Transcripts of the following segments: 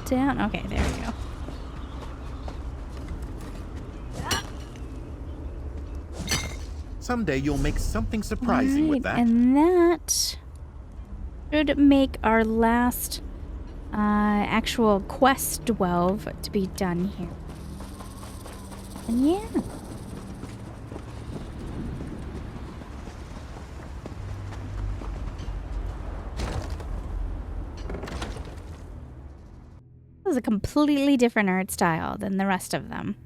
hold down. Okay, there we go. Someday you'll make something surprising with that. And that should make our last actual quest 12 to be done here. And yeah. This is a completely different art style than the rest of them.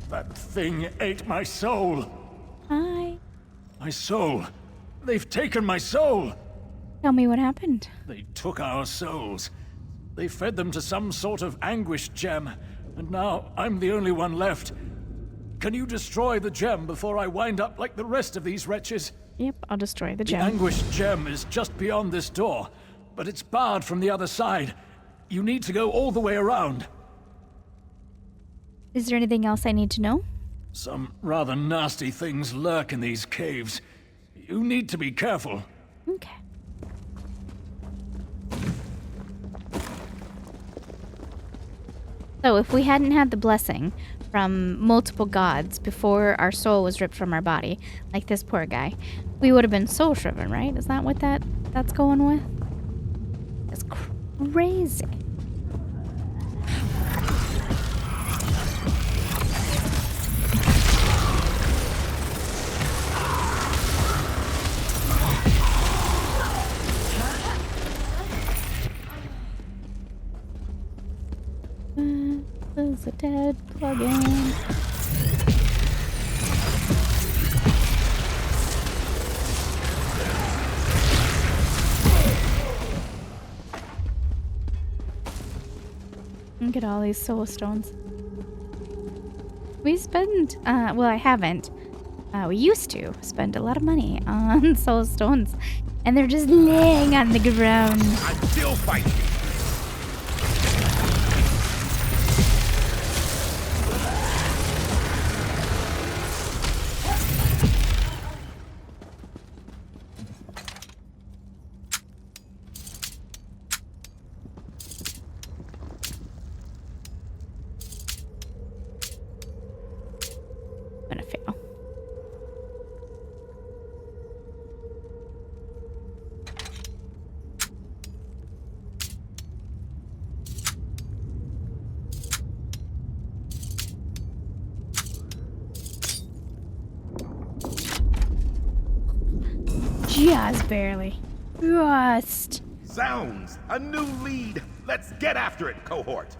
That thing ate my soul. Hi. My soul. They've taken my soul. Tell me what happened. They took our souls. They fed them to some sort of anguish gem, and now I'm the only one left. Can you destroy the gem before I wind up like the rest of these wretches? Yep, I'll destroy the gem. The anguish gem is just beyond this door, but it's barred from the other side. You need to go all the way around. Is there anything else I need to know? Some rather nasty things lurk in these caves. You need to be careful. Okay. So if we hadn't had the blessing from multiple gods before our soul was ripped from our body, like this poor guy, we would have been soul shriven, right? Is that what that's going with? That's crazy. There's a dead plugin. Look at all these soul stones. We spend, well, I haven't. We used to spend a lot of money on soul stones, and they're just laying on the ground. I'm still fighting. Just barely. Just. Sounds! A new lead! Let's get after it, cohort!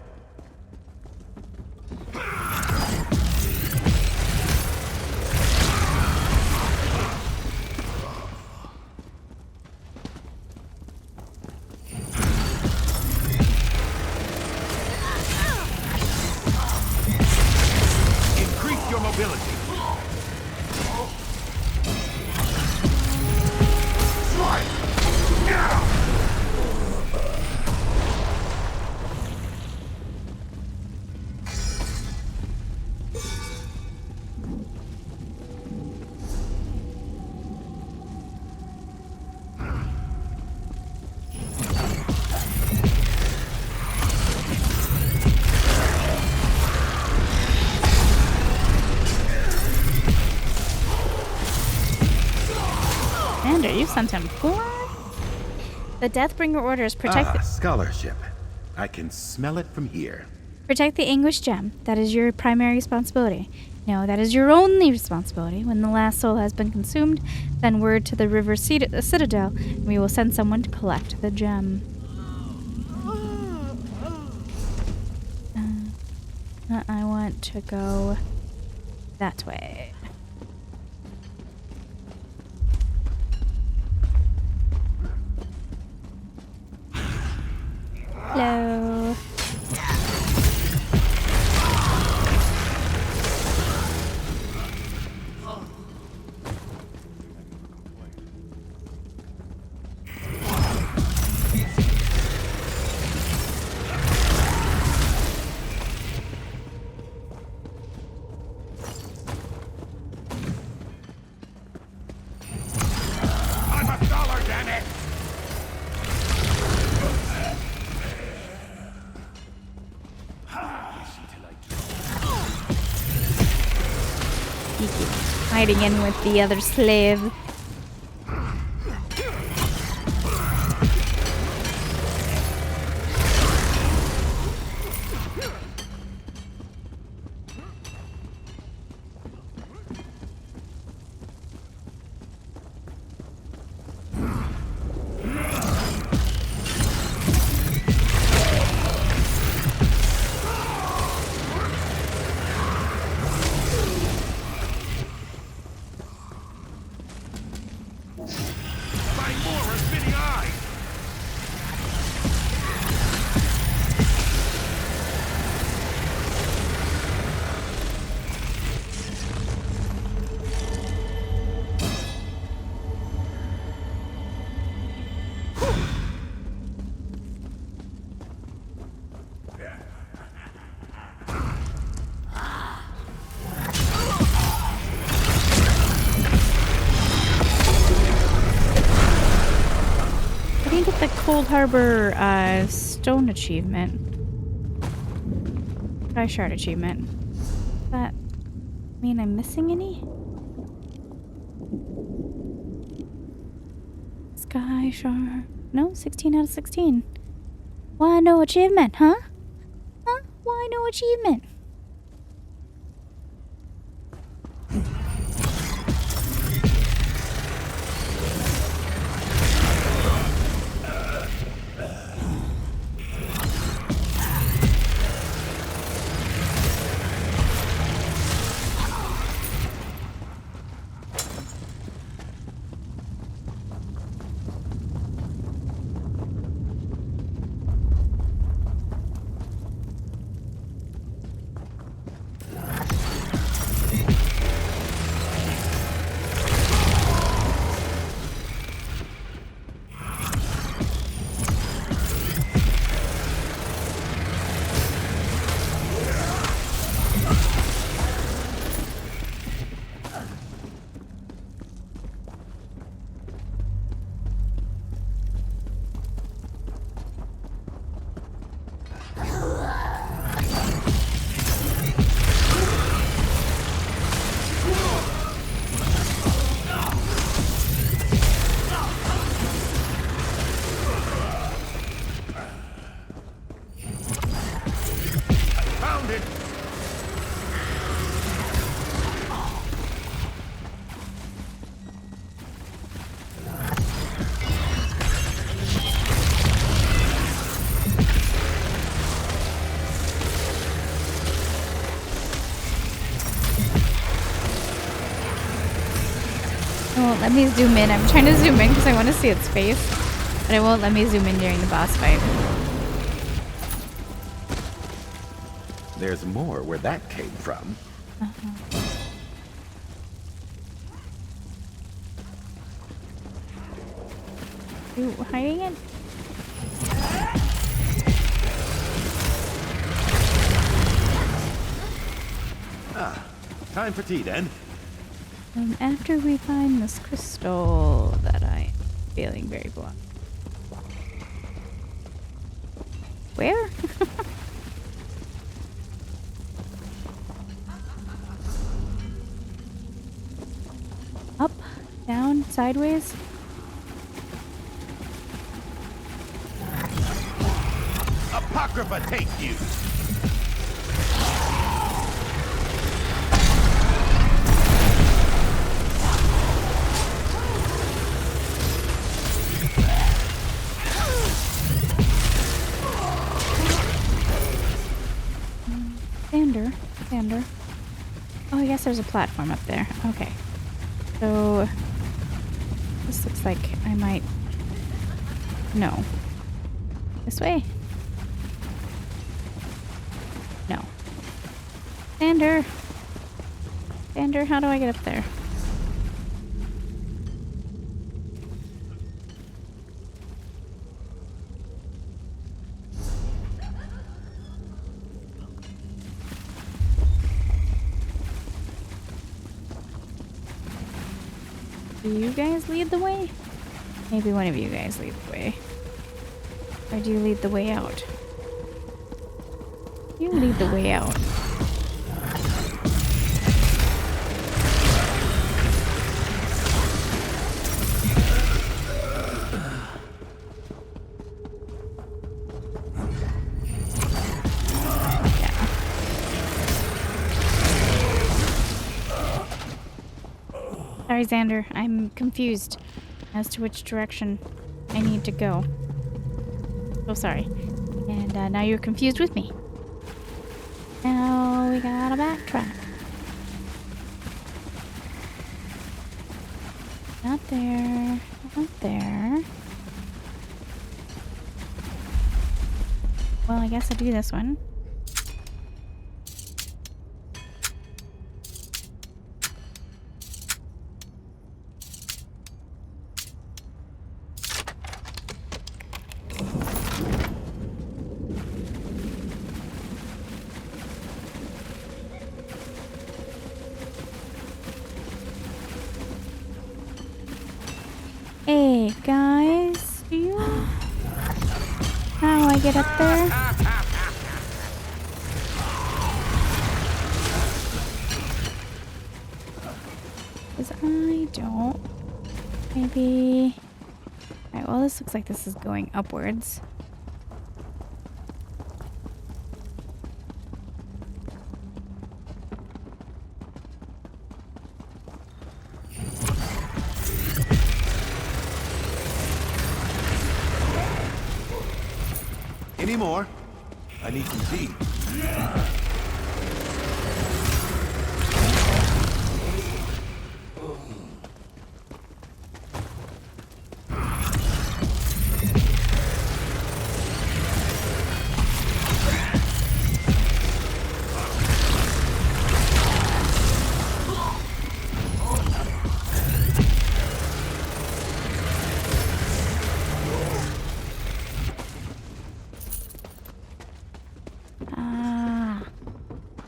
Increase your mobility. You sent him for the Deathbringer orders protect scholarship. I can smell it from here. Protect the Anguish Gem. That is your primary responsibility. No, that is your only responsibility. When the last soul has been consumed, send word to the River Citadel, and we will send someone to collect the gem. I want to go that way. Hello. hiding in with the other slave. Cold Harbor stone achievement. Sky shard achievement. Does that mean I'm missing any? Sky shard. No, 16 out of 16. Why no achievement, huh? Huh? Why no achievement? Let me zoom in. I'm trying to zoom in because I want to see its face, but it won't let me zoom in during the boss fight. There's more where that came from. You hiding it? Ah, time for tea then. After we find this crystal that I am feeling very blocked. Where? Up, down, sideways. Apocrypha take you. Sander. Oh, I guess there's a platform up there. Okay. So, this looks like I might... No. This way? No. Sander! Sander, how do I get up there? Do you guys lead the way? Maybe one of you guys lead the way. Or do you lead the way out? You lead the way out. Sorry, Xander. I'm confused as to which direction I need to go. So sorry. And now you're confused with me. Now we gotta backtrack. Not there. Not there. Well, I guess I'll do this one. Hey, guys, do you... How do I get up there? Because I don't... Maybe... Alright, well, this looks like this is going upwards. Any more? I need some tea.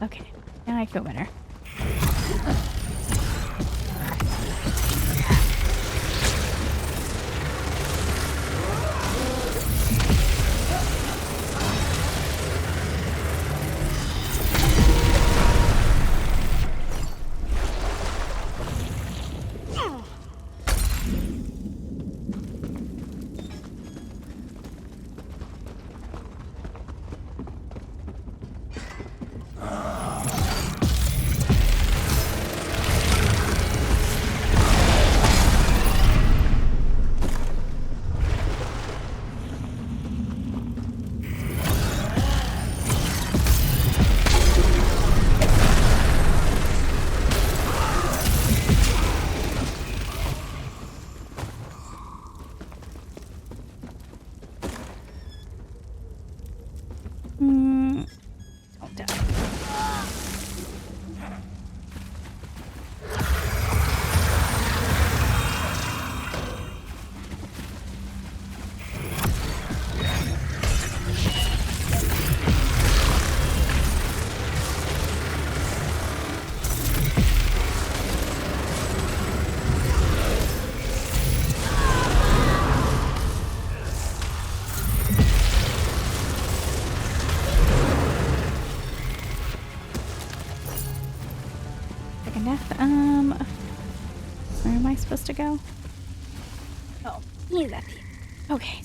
Okay, now I feel better. Don't die. Where am I supposed to go? Oh, he's up here. Okay.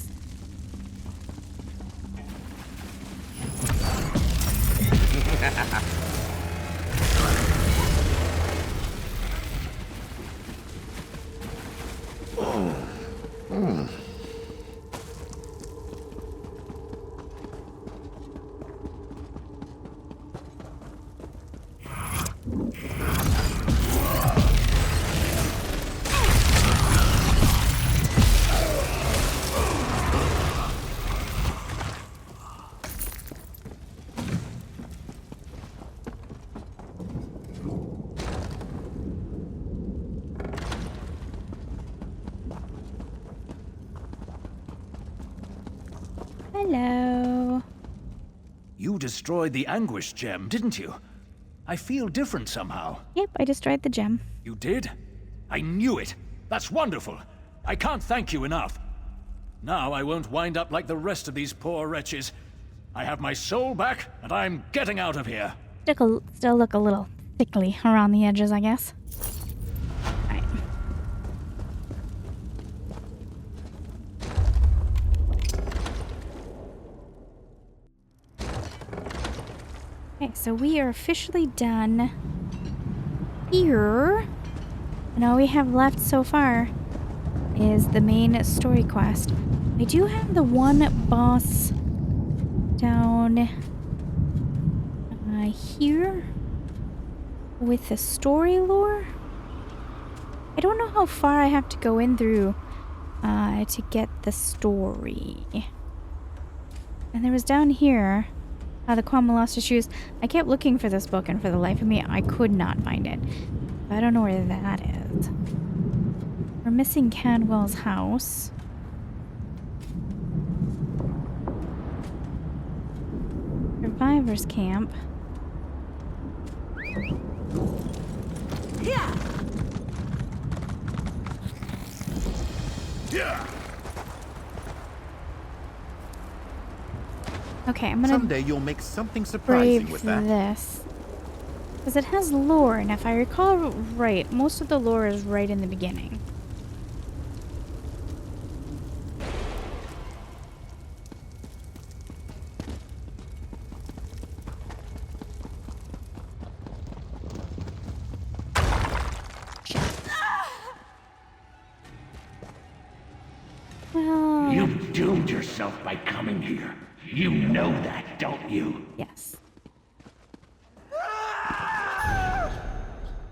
Hello. You destroyed the Anguish gem, didn't you? I feel different somehow. Yep, I destroyed the gem. You did? I knew it. That's wonderful. I can't thank you enough. Now I won't wind up like the rest of these poor wretches. I have my soul back, and I'm getting out of here. Still look a little thickly around the edges, I guess. Alright. Okay, so we are officially done here. And all we have left so far is the main story quest. I do have the one boss down here with the story lore. I don't know how far I have to go in through to get the story. And there was down here the Quamalosta Shoes. I kept looking for this book, and for the life of me, I could not find it. I don't know where that is. We're missing Cadwell's house. Survivor's camp. Yeah. Yeah. Okay, I'm gonna Someday you'll make something surprising brave with that. this. Because it has lore, and if I recall right, most of the lore is right in the beginning. Well, You doomed yourself by coming here. You know that, don't you? yes.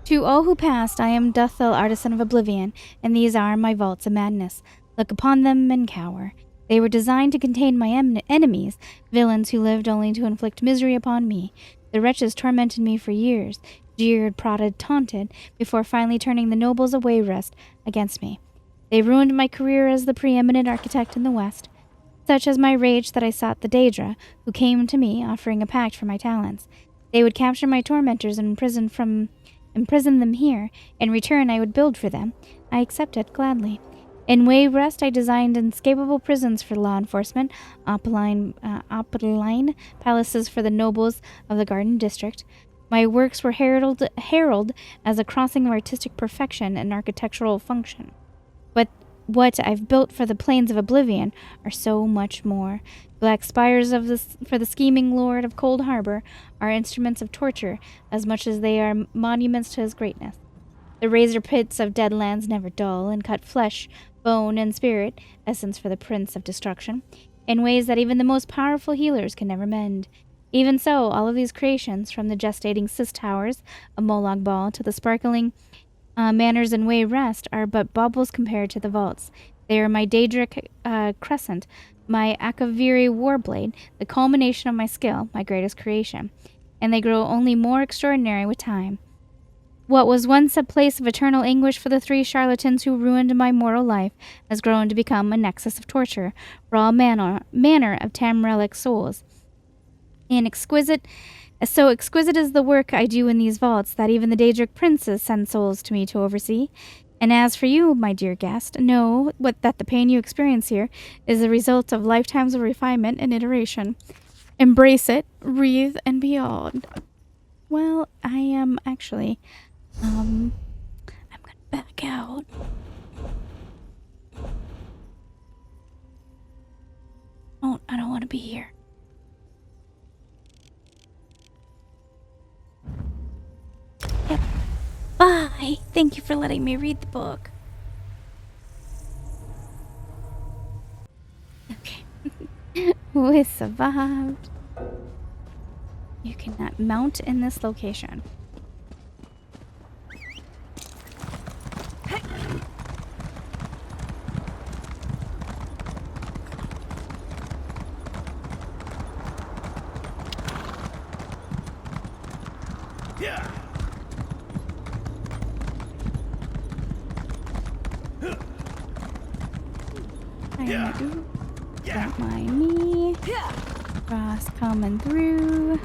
To all who passed, I am Duthel, Artisan of Oblivion, and these are my vaults of madness. Look upon them and cower. They were designed to contain my enemies, villains who lived only to inflict misery upon me. The wretches tormented me for years, jeered, prodded, taunted, before finally turning the nobles of Wayrest against me. They ruined my career as the preeminent architect in the West. Such as my rage that I sought the Daedra, who came to me offering a pact for my talents. They would capture my tormentors and imprison them here. In return, I would build for them. I accepted gladly. In Wayrest, I designed inescapable prisons for law enforcement, opaline palaces for the nobles of the Garden District. My works were heralded as a crossing of artistic perfection and architectural function. But what I've built for the plains of Oblivion are so much more. Black spires for the scheming lord of Cold Harbor are instruments of torture as much as they are monuments to his greatness. The razor pits of Deadlands never dull, and cut flesh, bone, and spirit, essence for the Prince of Destruction, in ways that even the most powerful healers can never mend. Even so, all of these creations, from the gestating Sis Towers of Molag Bal to the sparkling manors in Wayrest, are but baubles compared to the vaults. They are my Daedric crescent, my Akaviri warblade, the culmination of my skill, my greatest creation. And they grow only more extraordinary with time. What was once a place of eternal anguish for the three charlatans who ruined my mortal life has grown to become a nexus of torture for all manner of Tamrelic souls. So exquisite is the work I do in these vaults that even the Daedric princes send souls to me to oversee. And as for you, my dear guest, know that the pain you experience here is the result of lifetimes of refinement and iteration. Embrace it, breathe, and beyond. Well, I am actually... I'm gonna back out. Oh, I don't want to be here. Yep. Bye. Thank you for letting me read the book. Okay. We survived. You cannot mount in this location. Yeah. Don't mind me. Frost coming through.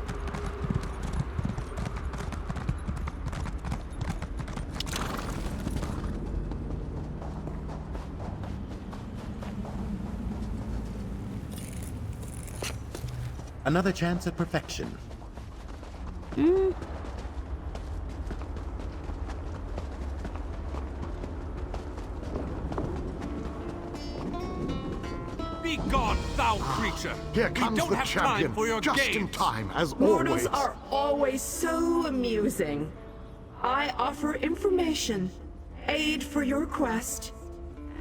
Another chance at perfection. Be gone, foul creature! Here comes don't the have champion, time for your just in games. time, as Mortals always. are always so amusing. I offer information, aid for your quest,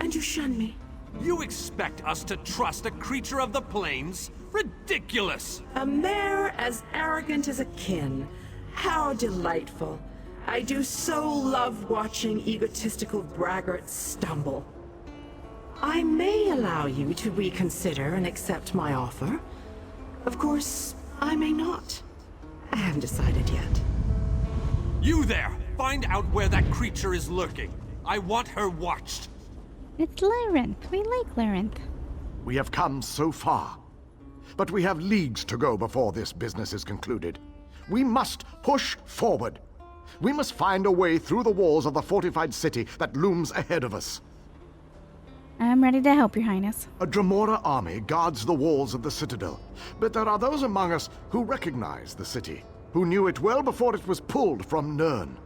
and you shun me. You expect us to trust a creature of the plains? Ridiculous! A mare as arrogant as a kin. How delightful. I do so love watching egotistical braggarts stumble. I may allow you to reconsider and accept my offer. Of course, I may not. I haven't decided yet. You there! Find out where that creature is lurking. I want her watched. It's Labyrinth. We like Labyrinth. We have come so far. But we have leagues to go before this business is concluded. We must push forward. We must find a way through the walls of the fortified city that looms ahead of us. I'm ready to help, Your Highness. A Dremora army guards the walls of the citadel, but there are those among us who recognize the city, who knew it well before it was pulled from Nirn.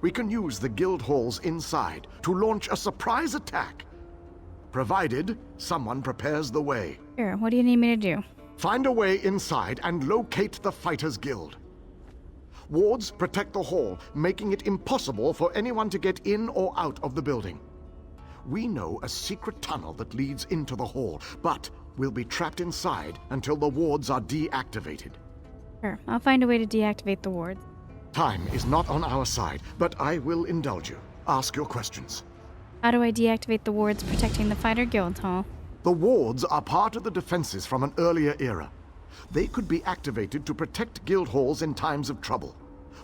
We can use the guild halls inside to launch a surprise attack, provided someone prepares the way. Sure, what do you need me to do? Find a way inside and locate the Fighters Guild. Wards protect the hall, making it impossible for anyone to get in or out of the building. We know a secret tunnel that leads into the hall, but we'll be trapped inside until the wards are deactivated. Sure, I'll find a way to deactivate the wards. Time is not on our side, but I will indulge you. Ask your questions. How do I deactivate the wards protecting the Fighter Guild Hall? The wards are part of the defenses from an earlier era. They could be activated to protect guild halls in times of trouble.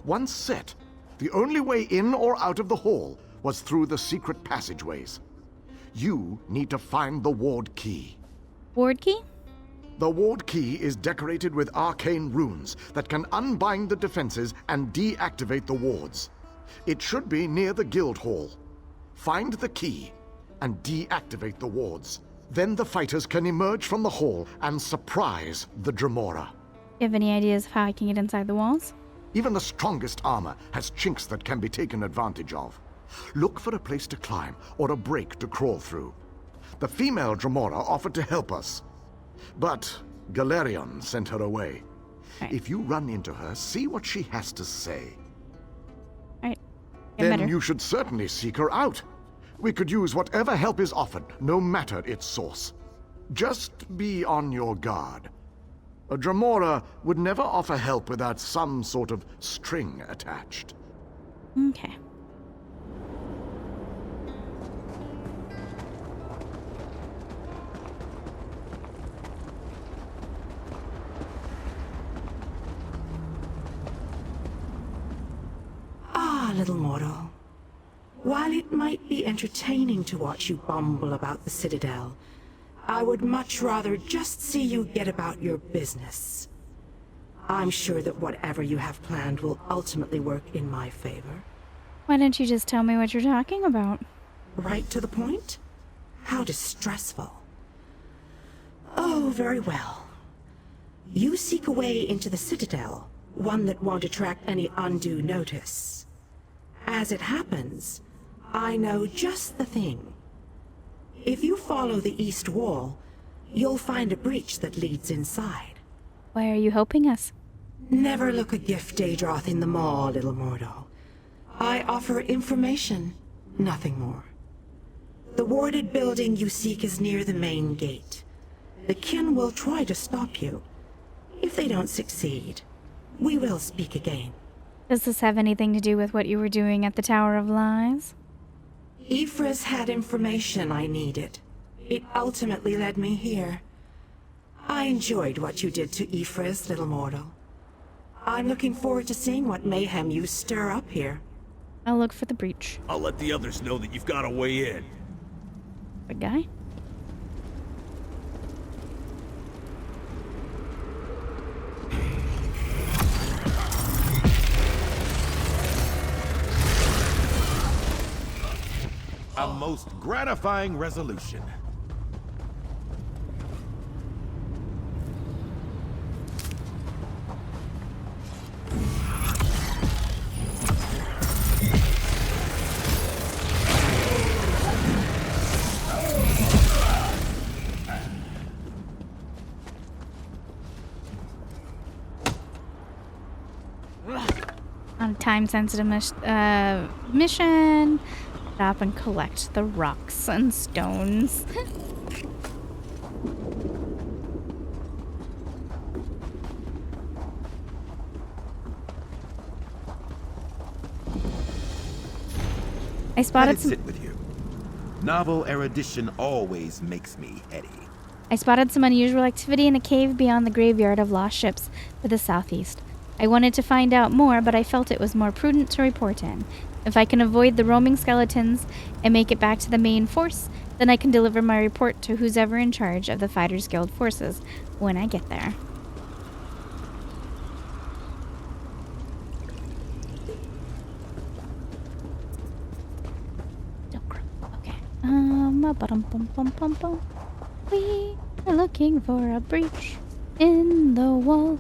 Once set, the only way in or out of the hall was through the secret passageways. You need to find the ward key. Ward key? The ward key is decorated with arcane runes that can unbind the defenses and deactivate the wards. It should be near the guild hall. Find the key and deactivate the wards. Then the fighters can emerge from the hall and surprise the Dremora. You have any ideas of how I can get inside the walls? Even the strongest armor has chinks that can be taken advantage of. Look for a place to climb or a break to crawl through. The female Dremora offered to help us, but Galerion sent her away. Right. If you run into her, see what she has to say. Alright. Then you should certainly seek her out. We could use whatever help is offered, no matter its source. Just be on your guard. A Dremora would never offer help without some sort of string attached. Okay. Ah, little mortal. While it might be entertaining to watch you bumble about the Citadel, I would much rather just see you get about your business. I'm sure that whatever you have planned will ultimately work in my favor. Why don't you just tell me what you're talking about? Right to the point? How distressful. Oh, very well. You seek a way into the Citadel, one that won't attract any undue notice. As it happens, I know just the thing. If you follow the east wall, you'll find a breach that leads inside. Why are you helping us? Never look a gift Daedroth in the maw, little mortal. I offer information, nothing more. The warded building you seek is near the main gate. The kin will try to stop you. If they don't succeed, we will speak again. Does this have anything to do with what you were doing at the Tower of Lies? Ephra's had information I needed. It ultimately led me here. I enjoyed what you did to Ephra's, little mortal. I'm looking forward to seeing what mayhem you stir up here. I'll look for the breach. I'll let the others know that you've got a way in. The guy? A most gratifying resolution. On a time-sensitive mission. Stop and collect the rocks and stones. I Let spotted it some. sit with you. Novel erudition always makes me heady. I spotted some unusual activity in a cave beyond the graveyard of lost ships to the southeast. I wanted to find out more, but I felt it was more prudent to report in. If I can avoid the roaming skeletons and make it back to the main force, then I can deliver my report to who's ever in charge of the Fighters Guild forces when I get there. Okay. Ba-dum-bum-bum-bum-bum. We are looking for a breach in the wall.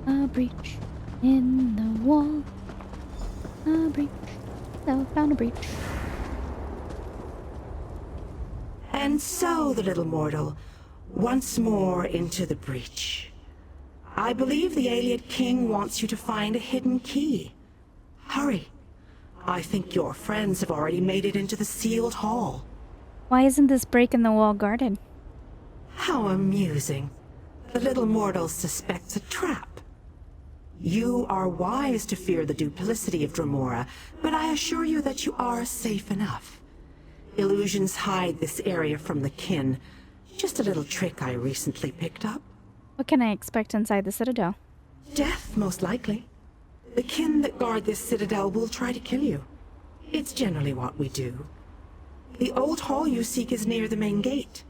A breach in the wall. A breach. So, found a breach. And so, the little mortal, once more into the breach. I believe the Ayleid King wants you to find a hidden key. Hurry. I think your friends have already made it into the sealed hall. Why isn't this break in the wall guarded? How amusing. The little mortal suspects a trap. You are wise to fear the duplicity of Dremora, but I assure you that you are safe enough. Illusions hide this area from the kin. Just a little trick I recently picked up. What can I expect inside the citadel? Death, most likely. The kin that guard this citadel will try to kill you. It's generally what we do. The old hall you seek is near the main gate.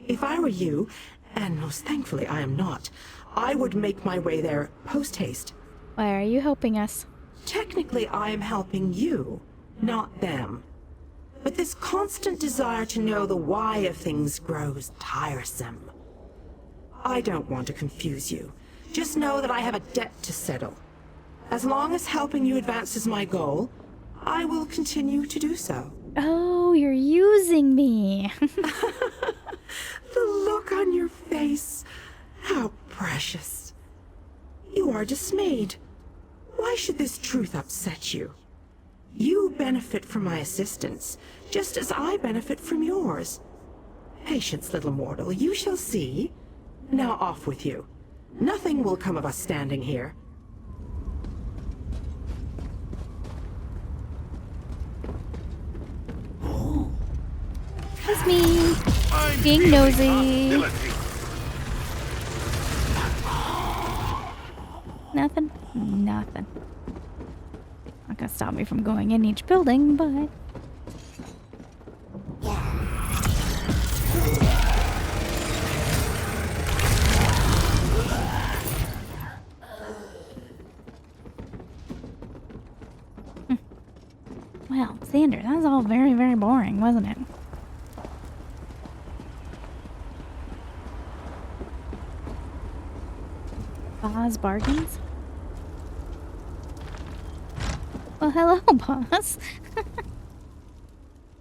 If I were you, and most thankfully I am not, I would make my way there post-haste. Why are you helping us? Technically, I am helping you, not them. But this constant desire to know the why of things grows tiresome. I don't want to confuse you. Just know that I have a debt to settle. As long as helping you advances my goal, I will continue to do so. Oh, you're using me. The look on your face. How precious. You are dismayed. Why should this truth upset you? You benefit from my assistance, just as I benefit from yours. Patience, little mortal, you shall see. Now off with you. Nothing will come of us standing here. It's me. Being nosy. Nothing. Nothing. Not gonna stop me from going in each building, but... Well, Xander, that was all very, very boring, wasn't it? Boss bargains? Well, hello, boss.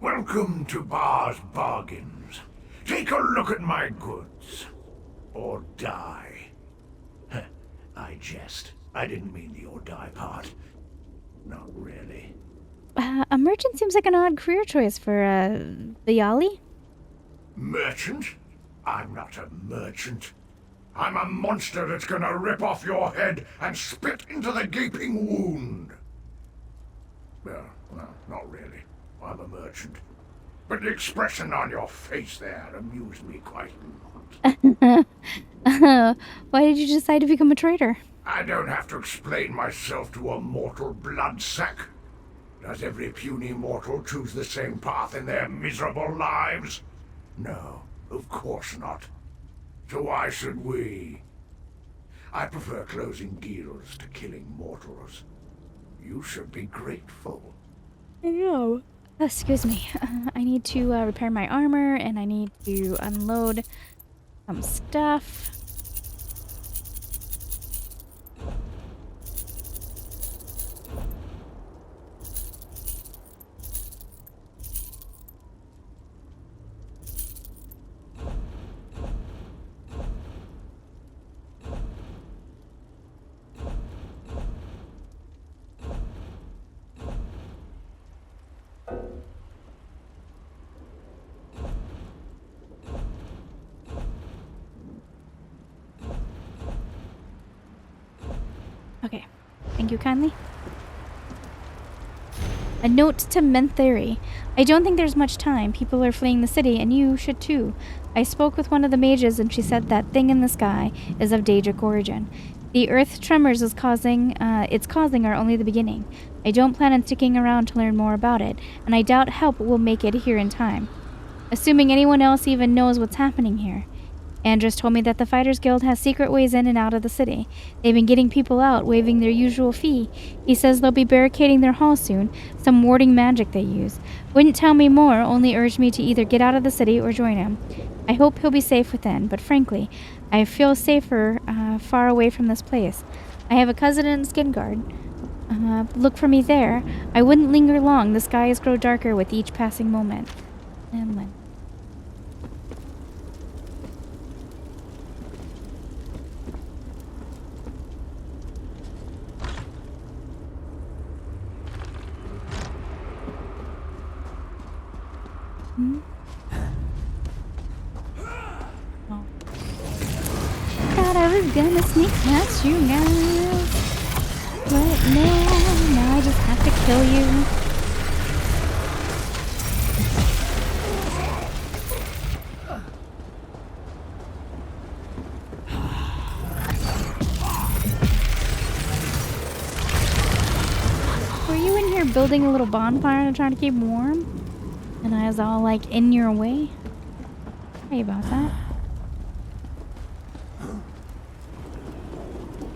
Welcome to Bar's Bargains. Take a look at my goods. Or die. I jest. I didn't mean the or die part. Not really. A merchant seems like an odd career choice for, the Yali. Merchant? I'm not a merchant. I'm a monster that's gonna rip off your head and spit into the gaping wound. Well, not really. I'm a merchant. But the expression on your face there amused me quite a lot. Why did you decide to become a trader? I don't have to explain myself to a mortal bloodsack. Does every puny mortal choose the same path in their miserable lives? No, of course not. So why should we? I prefer closing guilds to killing mortals. You should be grateful. I know. Excuse me. I need to repair my armor, and I need to unload some stuff. Okay. Thank you kindly. A note to Mentheri. I don't think there's much time. People are fleeing the city, and you should too. I spoke with one of the mages, and she said that thing in the sky is of Daedric origin. The earth tremors it's causing are only the beginning. I don't plan on sticking around to learn more about it, and I doubt help will make it here in time. Assuming anyone else even knows what's happening here. Andrus told me that the Fighters Guild has secret ways in and out of the city. They've been getting people out, waiving their usual fee. He says they'll be barricading their hall soon, some warding magic they use. Wouldn't tell me more, only urged me to either get out of the city or join him. I hope he'll be safe within, but frankly, I feel safer far away from this place. I have a cousin in Skingard. Look for me there. I wouldn't linger long. The skies grow darker with each passing moment. And when? Oh. Thought I was gonna sneak past you guys, but now I just have to kill you. Were you in here building a little bonfire to try to keep warm? And I was all like in your way? Sorry about that.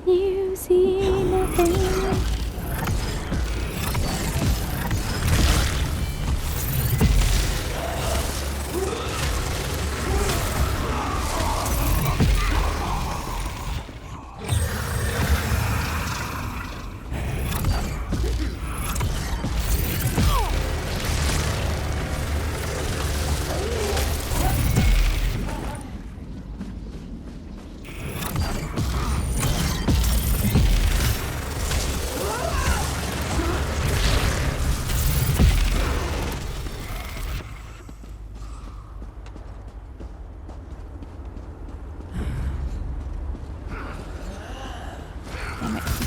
You see nothing.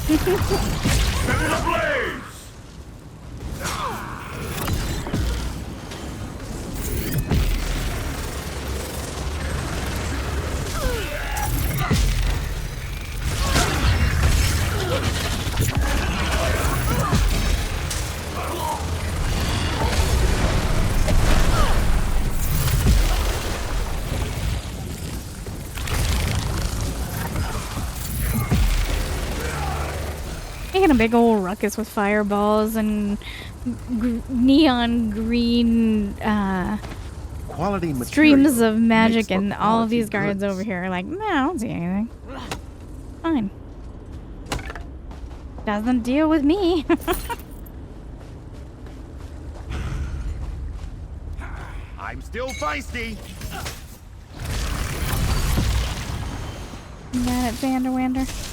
Set it ablaze! Making a big old ruckus with fireballs and neon green Quality streams of material magic, makes for and all of these quality guards goods. over here are like, man, I don't see anything. Fine. Doesn't deal with me. I'm still feisty. You got it, Vanderwander.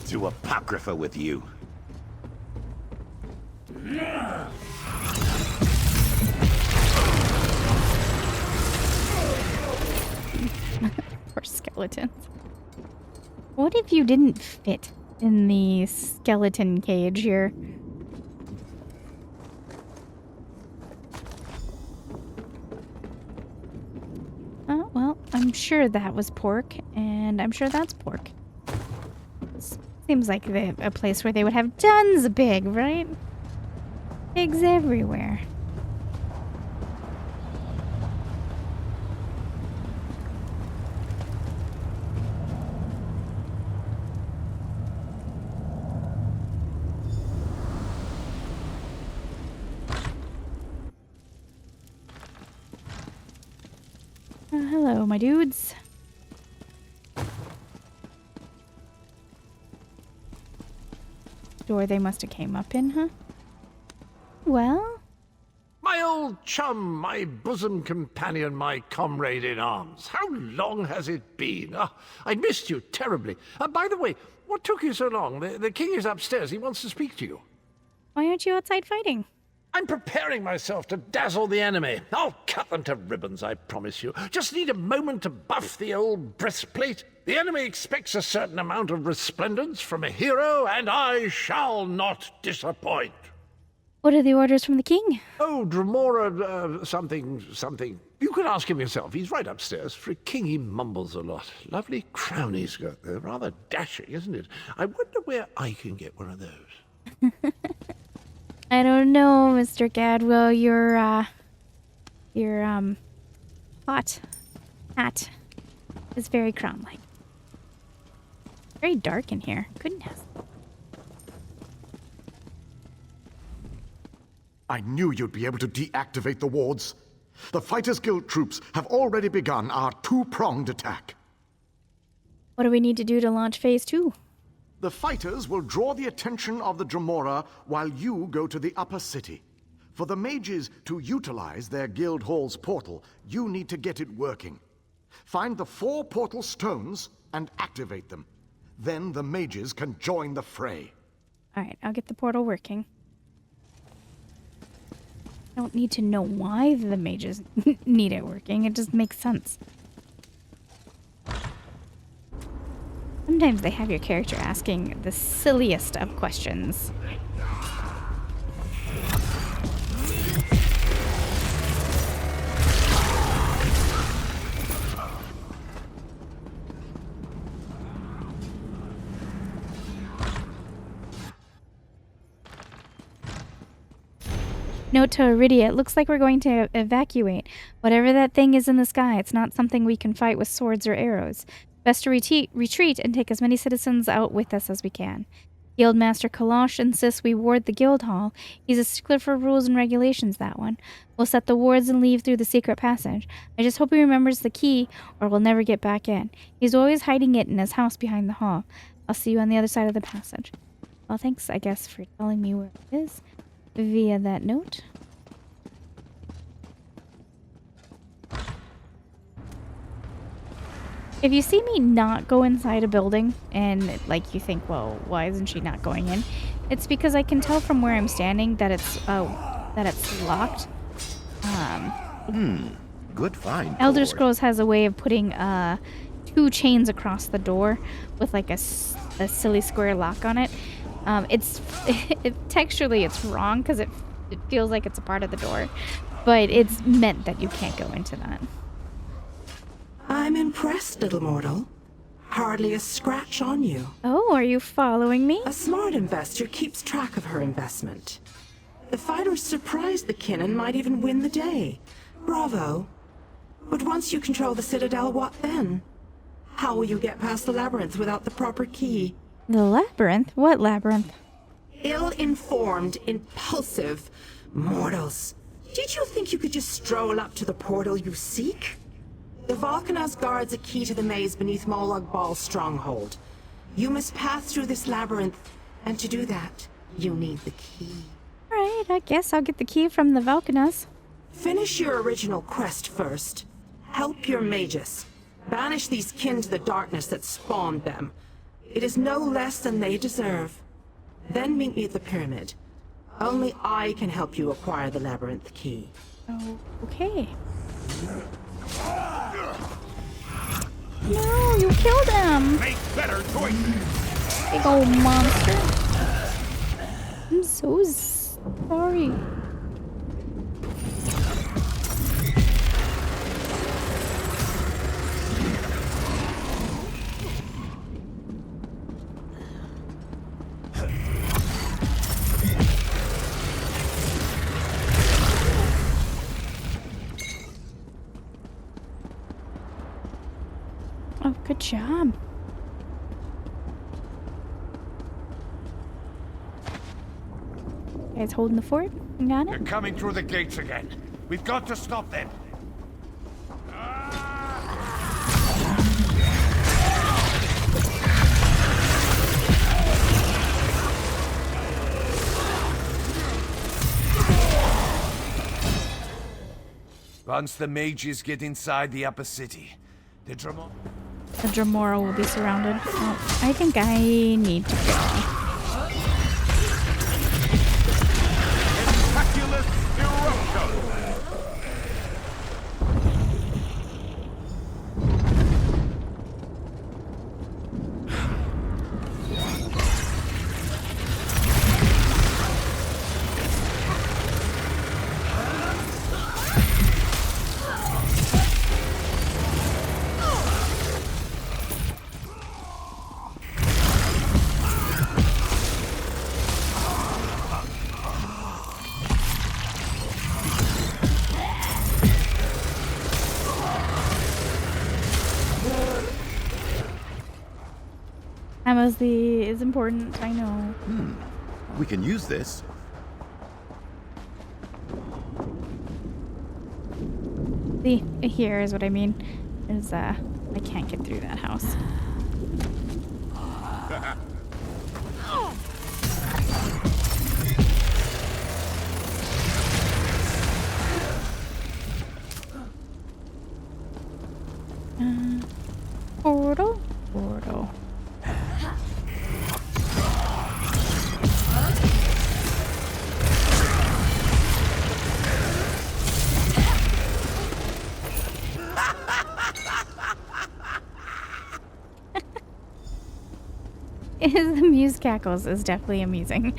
To Apocrypha with you. Poor skeletons. What if you didn't fit in the skeleton cage here? Oh, well, I'm sure that was pork, and I'm sure that's pork. Seems like a place where they would have tons of pig, right? Pigs everywhere. Hello, my dudes. Door they must have came up in, huh? Well? My old chum, my bosom companion, my comrade in arms. How long has it been? I missed you terribly. By the way, what took you so long? The king is upstairs. He wants to speak to you. Why aren't you outside fighting? I'm preparing myself to dazzle the enemy. I'll cut them to ribbons, I promise you. Just need a moment to buff the old breastplate. The enemy expects a certain amount of resplendence from a hero, and I shall not disappoint. What are the orders from the king? Oh, Dremora, something. You can ask him yourself. He's right upstairs. For a king, he mumbles a lot. Lovely crown he's got there. Rather dashing, isn't it? I wonder where I can get one of those. I don't know, Mr. Gadwell. Your hot hat is very crown-like. Very dark in here. Goodness. I knew you'd be able to deactivate the wards. The Fighters Guild troops have already begun our two-pronged attack. What do we need to do to launch phase 2? The fighters will draw the attention of the Dremora while you go to the upper city. For the mages to utilize their guild hall's portal, you need to get it working. Find the 4 portal stones and activate them. Then the mages can join the fray. Alright, I'll get the portal working. I don't need to know why the mages need it working. It just makes sense. Sometimes they have your character asking the silliest of questions. Note to Iridia, it looks like we're going to evacuate. Whatever that thing is in the sky, it's not something we can fight with swords or arrows. Best to retreat and take as many citizens out with us as we can. Guildmaster Kalosh insists we ward the guild hall. He's a stickler for rules and regulations, that one. We'll set the wards and leave through the secret passage. I just hope he remembers the key, or we'll never get back in. He's always hiding it in his house behind the hall. I'll see you on the other side of the passage. Well, thanks, I guess, for telling me where it is via that note. If you see me not go inside a building and like you think, well, why isn't she not going in? It's because I can tell from where I'm standing that it's locked. Good find. Elder Scrolls has a way of putting 2 chains across the door with like a silly square lock on it. Texturally it's wrong because it feels like it's a part of the door, but it's meant that you can't go into that. I'm impressed, little mortal. Hardly a scratch on you. Oh, are you following me? A smart investor keeps track of her investment. The fighters surprised the kin and might even win the day. Bravo. But once you control the Citadel, what then? How will you get past the labyrinth without the proper key? The labyrinth? What labyrinth? Ill-informed, impulsive mortals. Did you think you could just stroll up to the portal you seek? The Volcanos guards a key to the maze beneath Molag Bal's stronghold. You must pass through this labyrinth, and to do that, you need the key. Alright, I guess I'll get the key from the Volcanos. Finish your original quest first. Help your mages. Banish these kin to the darkness that spawned them. It is no less than they deserve. Then meet me at the pyramid. Only I can help you acquire the labyrinth key. Oh, okay. No, you killed him! Make better choices! Big old monster. I'm so sorry. Oh, good job. You guys holding the fort? You got They're it? coming through the gates again. We've got to stop them. Once the mages get inside the upper city, the Dremora will be surrounded. Oh, I think I need to go. Miraculous eruption! Ammo is important, I know. We can use this. See, here is what I mean. Is I can't get through that house. Portal. The Muse cackles is definitely amusing.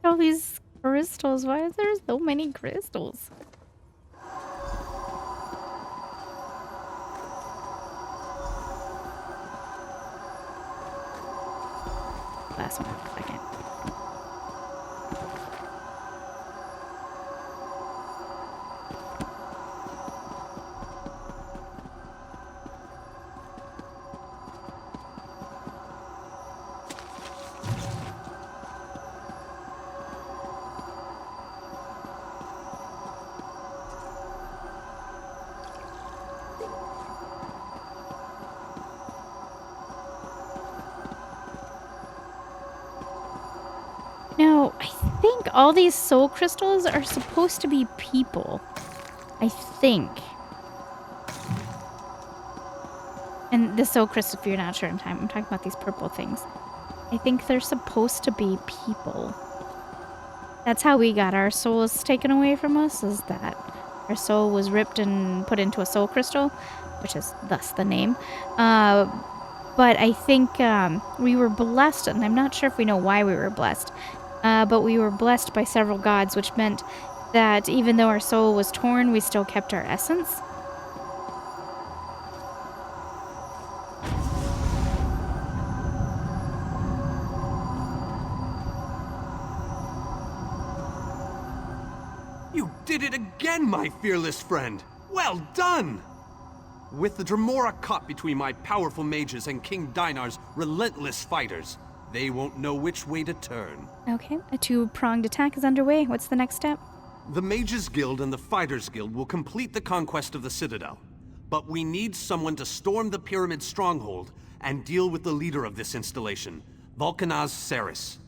All these crystals. Why is there so many crystals? Last one, second. Now, I think all these soul crystals are supposed to be people. I think. And the soul crystal, if you're not sure, I'm talking about these purple things. I think they're supposed to be people. That's how we got our souls taken away from us, is that our soul was ripped and put into a soul crystal, which is thus the name. But I think we were blessed, and I'm not sure if we know why we were blessed, but we were blessed by several gods, which meant that even though our soul was torn, we still kept our essence. You did it again, my fearless friend! Well done! With the Dremora caught between my powerful mages and King Dinar's relentless fighters, they won't know which way to turn. Okay, a two-pronged attack is underway. What's the next step? The Mages Guild and the Fighters Guild will complete the conquest of the Citadel. But we need someone to storm the pyramid stronghold and deal with the leader of this installation, Vulcanaz Ceres.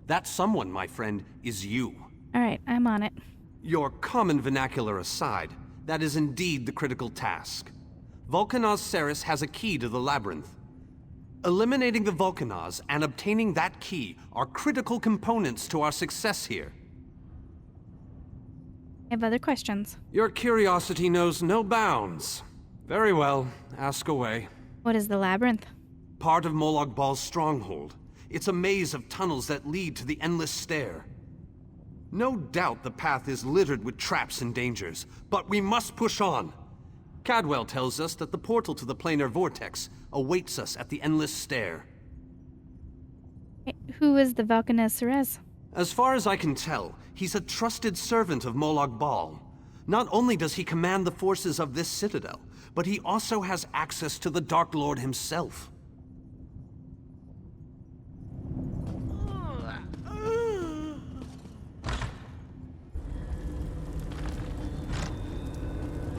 That someone, my friend, is you. All right, I'm on it. Your common vernacular aside, that is indeed the critical task. Vulcanaz Ceres has a key to the labyrinth. Eliminating the Vulcanaz and obtaining that key are critical components to our success here. I have other questions. Your curiosity knows no bounds. Very well, ask away. What is the labyrinth? Part of Molag Bal's stronghold. It's a maze of tunnels that lead to the Endless Stair. No doubt the path is littered with traps and dangers, but we must push on. Cadwell tells us that the portal to the planar vortex awaits us at the Endless Stair. Who is the Vulcanaz Ceres? As far as I can tell, he's a trusted servant of Molag Bal. Not only does he command the forces of this citadel, but he also has access to the Dark Lord himself.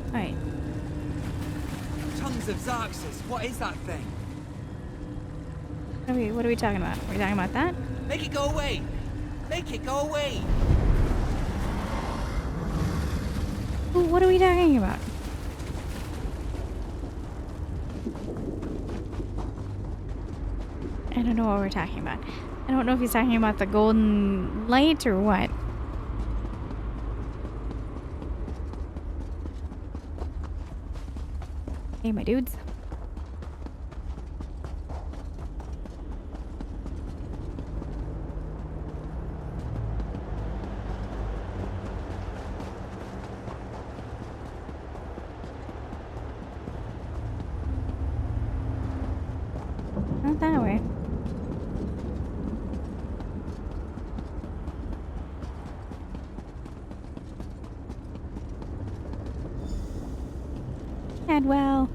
Alright. Tongues of Xarxes, what is that thing? What are we talking about? Are we talking about that? Make it go away! Make it go away! What are we talking about? I don't know what we're talking about. I don't know if he's talking about the golden light or what. Hey, my dudes. Not that way. Cadwell.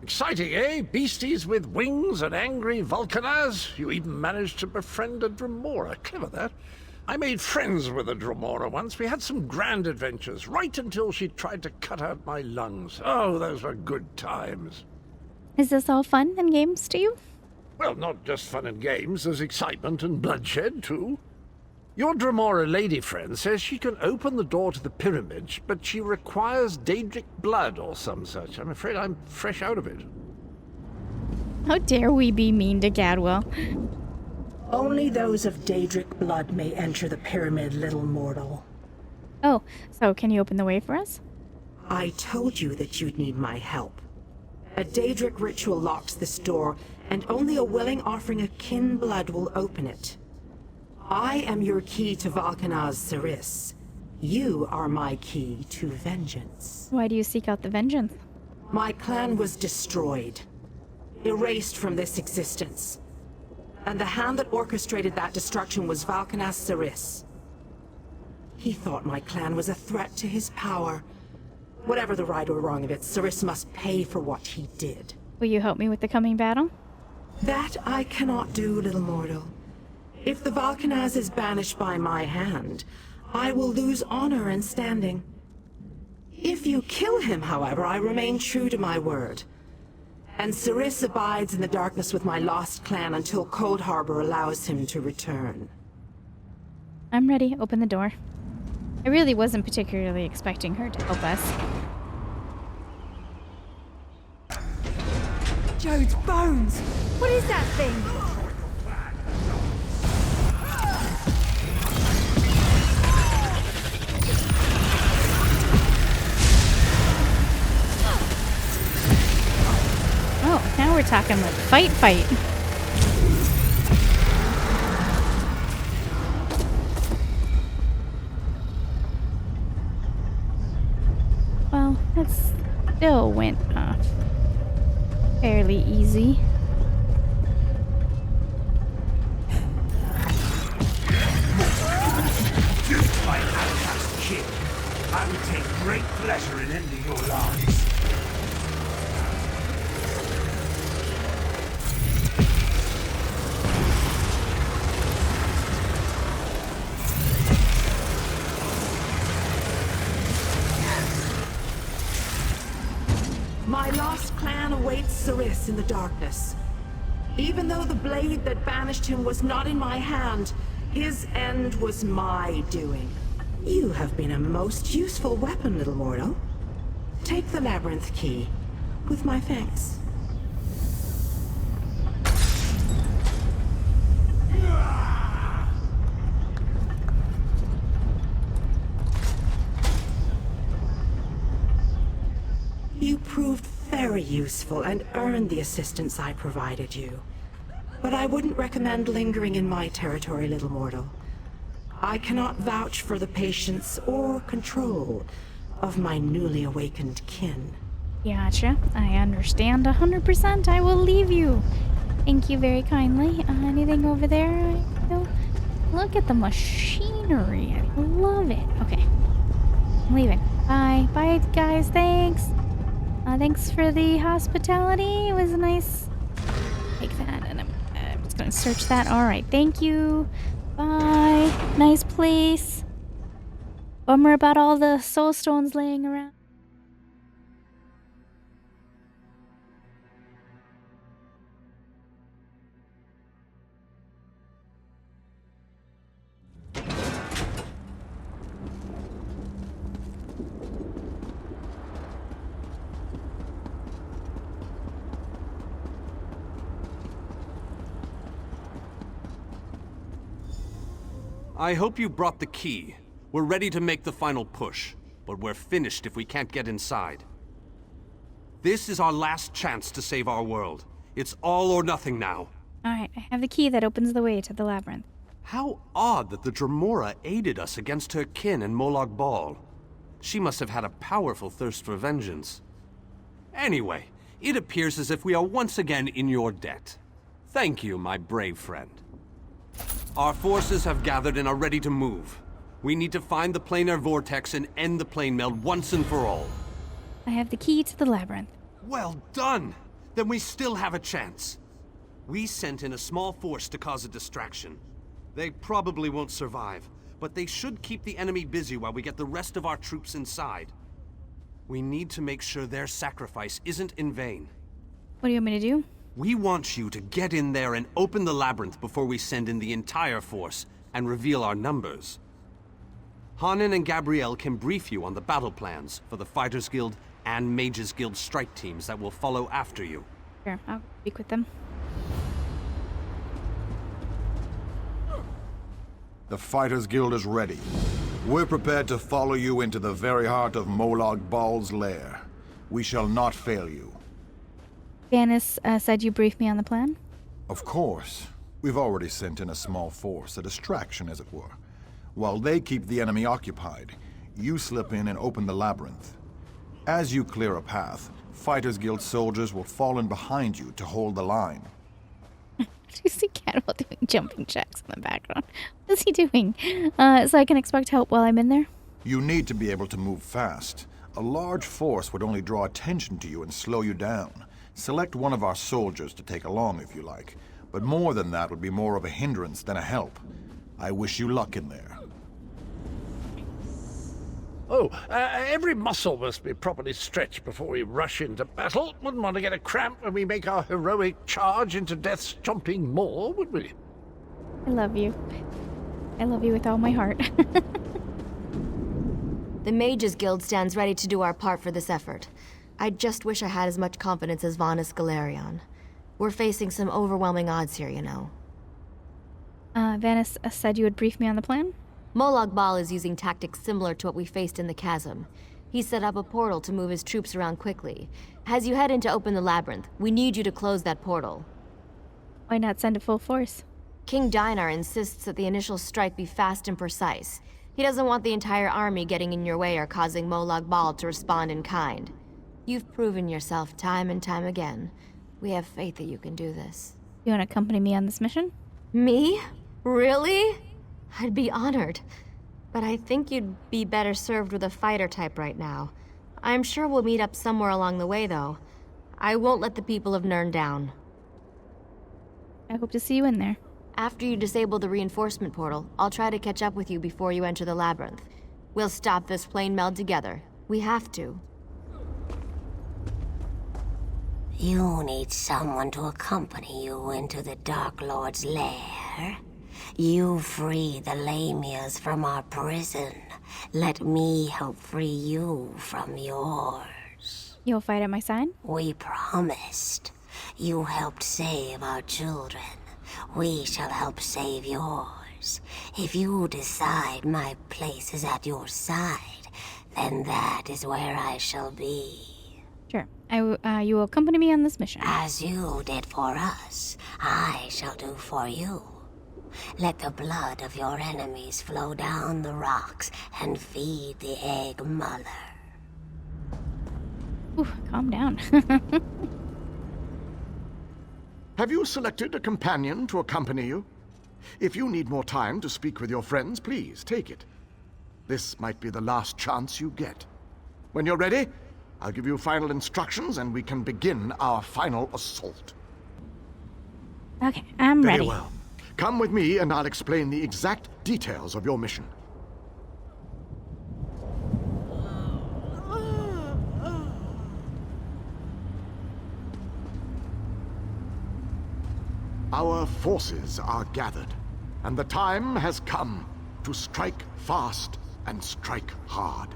Exciting, eh? Beasties with wings and angry Vulcanaz. You even managed to befriend a Dremora. Clever, that. I made friends with a Dremora once. We had some grand adventures, right until she tried to cut out my lungs. Oh, those were good times. Is this all fun and games to you? Well, not just fun and games. There's excitement and bloodshed, too. Your Dremora lady friend says she can open the door to the pyramid, but she requires Daedric blood or some such. I'm afraid I'm fresh out of it. How dare we be mean to Cadwell? Only those of Daedric blood may enter the pyramid, little mortal. Oh, so can you open the way for us? I told you that you'd need my help. A Daedric ritual locks this door, and only a willing offering of kin blood will open it. I am your key to Vulcanaz Ceres. You are my key to vengeance. Why do you seek out the vengeance? My clan was destroyed, erased from this existence. And the hand that orchestrated that destruction was Vulcanaz Ceres. He thought my clan was a threat to his power. Whatever the right or wrong of it, Ceres must pay for what he did. Will you help me with the coming battle? That I cannot do, little mortal. If the Vulcanaz is banished by my hand, I will lose honor and standing. If you kill him, however, I remain true to my word. And Ceres abides in the darkness with my lost clan until Cold Harbor allows him to return. I'm ready. Open the door. I really wasn't particularly expecting her to help us. Jode's bones! What is that thing? Oh, now we're talking like fight. Well, that still went fairly easy. My outcast kin, I would take great pleasure in ending your lives. My lost clan awaits Ceres in the darkness. Even though the blade that banished him was not in my hand, his end was my doing. You have been a most useful weapon, little mortal. Take the labyrinth key, with my thanks. You proved very useful and earned the assistance I provided you. But I wouldn't recommend lingering in my territory, little mortal. I cannot vouch for the patience or control of my newly awakened kin. Gotcha. I understand 100%. I will leave you. Thank you very kindly. Anything over there? Look at the machinery. I love it. Okay. I'm leaving. Bye. Bye, guys. Thanks. Thanks for the hospitality. It was nice. Take that, and I'm just gonna search that. Alright, thank you. Bye. Nice place. Bummer about all the soul stones laying around. I hope you brought the key. We're ready to make the final push, but we're finished if we can't get inside. This is our last chance to save our world. It's all or nothing now. Alright, I have the key that opens the way to the labyrinth. How odd that the Dremora aided us against her kin and Molag Bal. She must have had a powerful thirst for vengeance. Anyway, it appears as if we are once again in your debt. Thank you, my brave friend. Our forces have gathered and are ready to move. We need to find the planar vortex and end the plane meld once and for all. I have the key to the labyrinth. Well done! Then we still have a chance. We sent in a small force to cause a distraction. They probably won't survive, but they should keep the enemy busy while we get the rest of our troops inside. We need to make sure their sacrifice isn't in vain. What do you want me to do? We want you to get in there and open the labyrinth before we send in the entire force and reveal our numbers. Hanan and Gabrielle can brief you on the battle plans for the Fighters Guild and Mages Guild strike teams that will follow after you. Sure, I'll speak with them. The Fighters Guild is ready. We're prepared to follow you into the very heart of Molag Bal's lair. We shall not fail you. Vanis said you briefed me on the plan? Of course. We've already sent in a small force, a distraction as it were. While they keep the enemy occupied, you slip in and open the labyrinth. As you clear a path, Fighters Guild soldiers will fall in behind you to hold the line. Do you see Catwell doing jumping jacks in the background? What is he doing? So I can expect help while I'm in there? You need to be able to move fast. A large force would only draw attention to you and slow you down. Select one of our soldiers to take along if you like, but more than that would be more of a hindrance than a help. I wish you luck in there. Every muscle must be properly stretched before we rush into battle. Wouldn't want to get a cramp when we make our heroic charge into Death's chomping maw, would we? I love you. I love you with all my heart. The Mages Guild stands ready to do our part for this effort. I just wish I had as much confidence as Vanis Galerion. We're facing some overwhelming odds here, you know. Vanis said you would brief me on the plan? Molag Bal is using tactics similar to what we faced in the chasm. He set up a portal to move his troops around quickly. As you head in to open the labyrinth, we need you to close that portal. Why not send a full force? King Dinar insists that the initial strike be fast and precise. He doesn't want the entire army getting in your way or causing Molag Bal to respond in kind. You've proven yourself time and time again. We have faith that you can do this. You want to accompany me on this mission? Me? Really? I'd be honored. But I think you'd be better served with a fighter type right now. I'm sure we'll meet up somewhere along the way, though. I won't let the people of Nirn down. I hope to see you in there. After you disable the reinforcement portal, I'll try to catch up with you before you enter the labyrinth. We'll stop this plane meld together. We have to. You need someone to accompany you into the Dark Lord's lair. You free the Lamias from our prison. Let me help free you from yours. You'll fight at my side? We promised. You helped save our children. We shall help save yours. If you decide my place is at your side, then that is where I shall be. Sure. You will accompany me on this mission. As you did for us, I shall do for you. Let the blood of your enemies flow down the rocks and feed the egg mother. Ooh, calm down. Have you selected a companion to accompany you? If you need more time to speak with your friends, please take it. This might be the last chance you get. When you're ready, I'll give you final instructions and we can begin our final assault. Okay, I'm ready. Very well. Come with me and I'll explain the exact details of your mission. Our forces are gathered, and the time has come to strike fast and strike hard.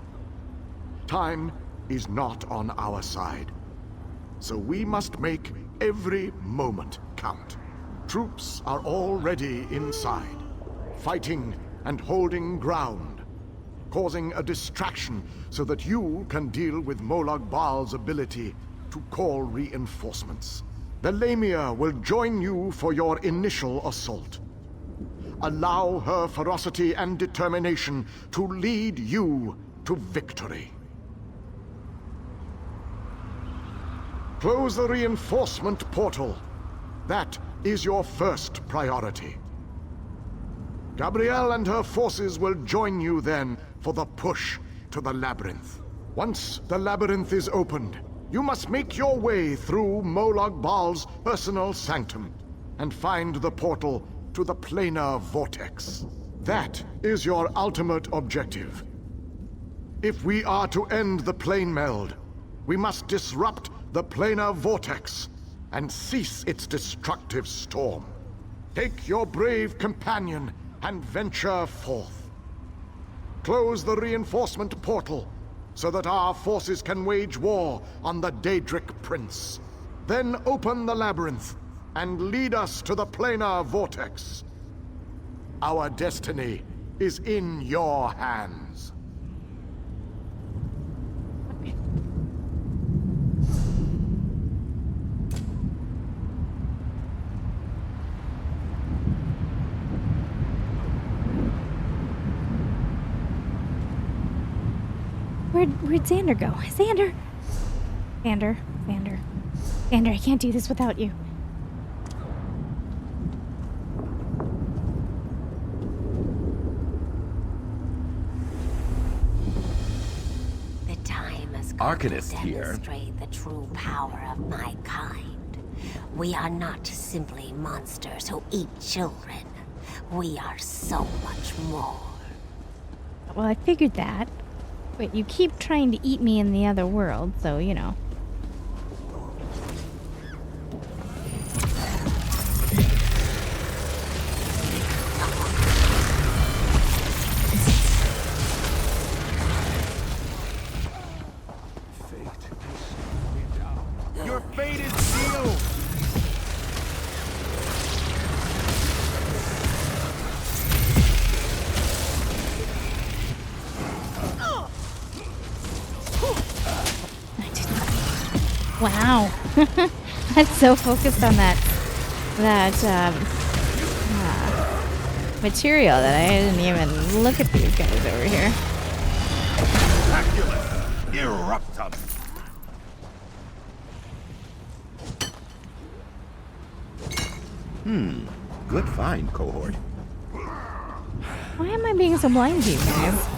Time is not on our side, so we must make every moment count. Troops are already inside, fighting and holding ground, causing a distraction so that you can deal with Molag Bal's ability to call reinforcements. The Lamia will join you for your initial assault. Allow her ferocity and determination to lead you to victory. Close the reinforcement portal. That is your first priority. Gabrielle and her forces will join you then for the push to the labyrinth. Once the labyrinth is opened, you must make your way through Molag Bal's personal sanctum and find the portal to the planar vortex. That is your ultimate objective. If we are to end the plane meld, we must disrupt the planar vortex and cease its destructive storm. Take your brave companion and venture forth. Close the reinforcement portal so that our forces can wage war on the Daedric Prince. Then open the labyrinth and lead us to the planar vortex. Our destiny is in your hands. Where'd Xander go? Xander! Xander, I can't do this without you. The time has come Arcanist to here. demonstrate the true power of my kind. We are not simply monsters who eat children. We are so much more. Well, I figured that. Wait, you keep trying to eat me in the other world, so, you know. Your fate is sealed! Wow. I'm so focused on that material that I didn't even look at these guys over here. Eruptum! Good find, cohort. Why am I being so blind to you guys?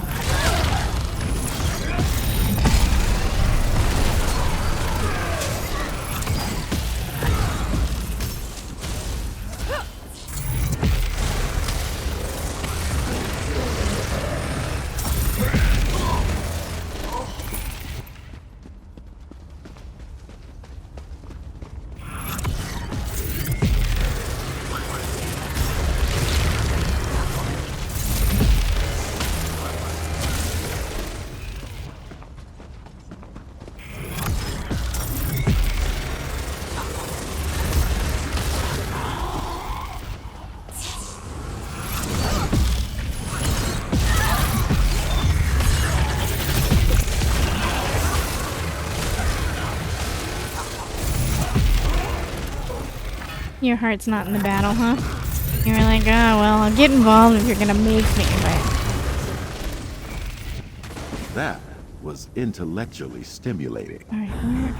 Your heart's not in the battle, huh? You're like, oh, well, I'll get involved if you're gonna make me, but... That was intellectually stimulating. Alright, where...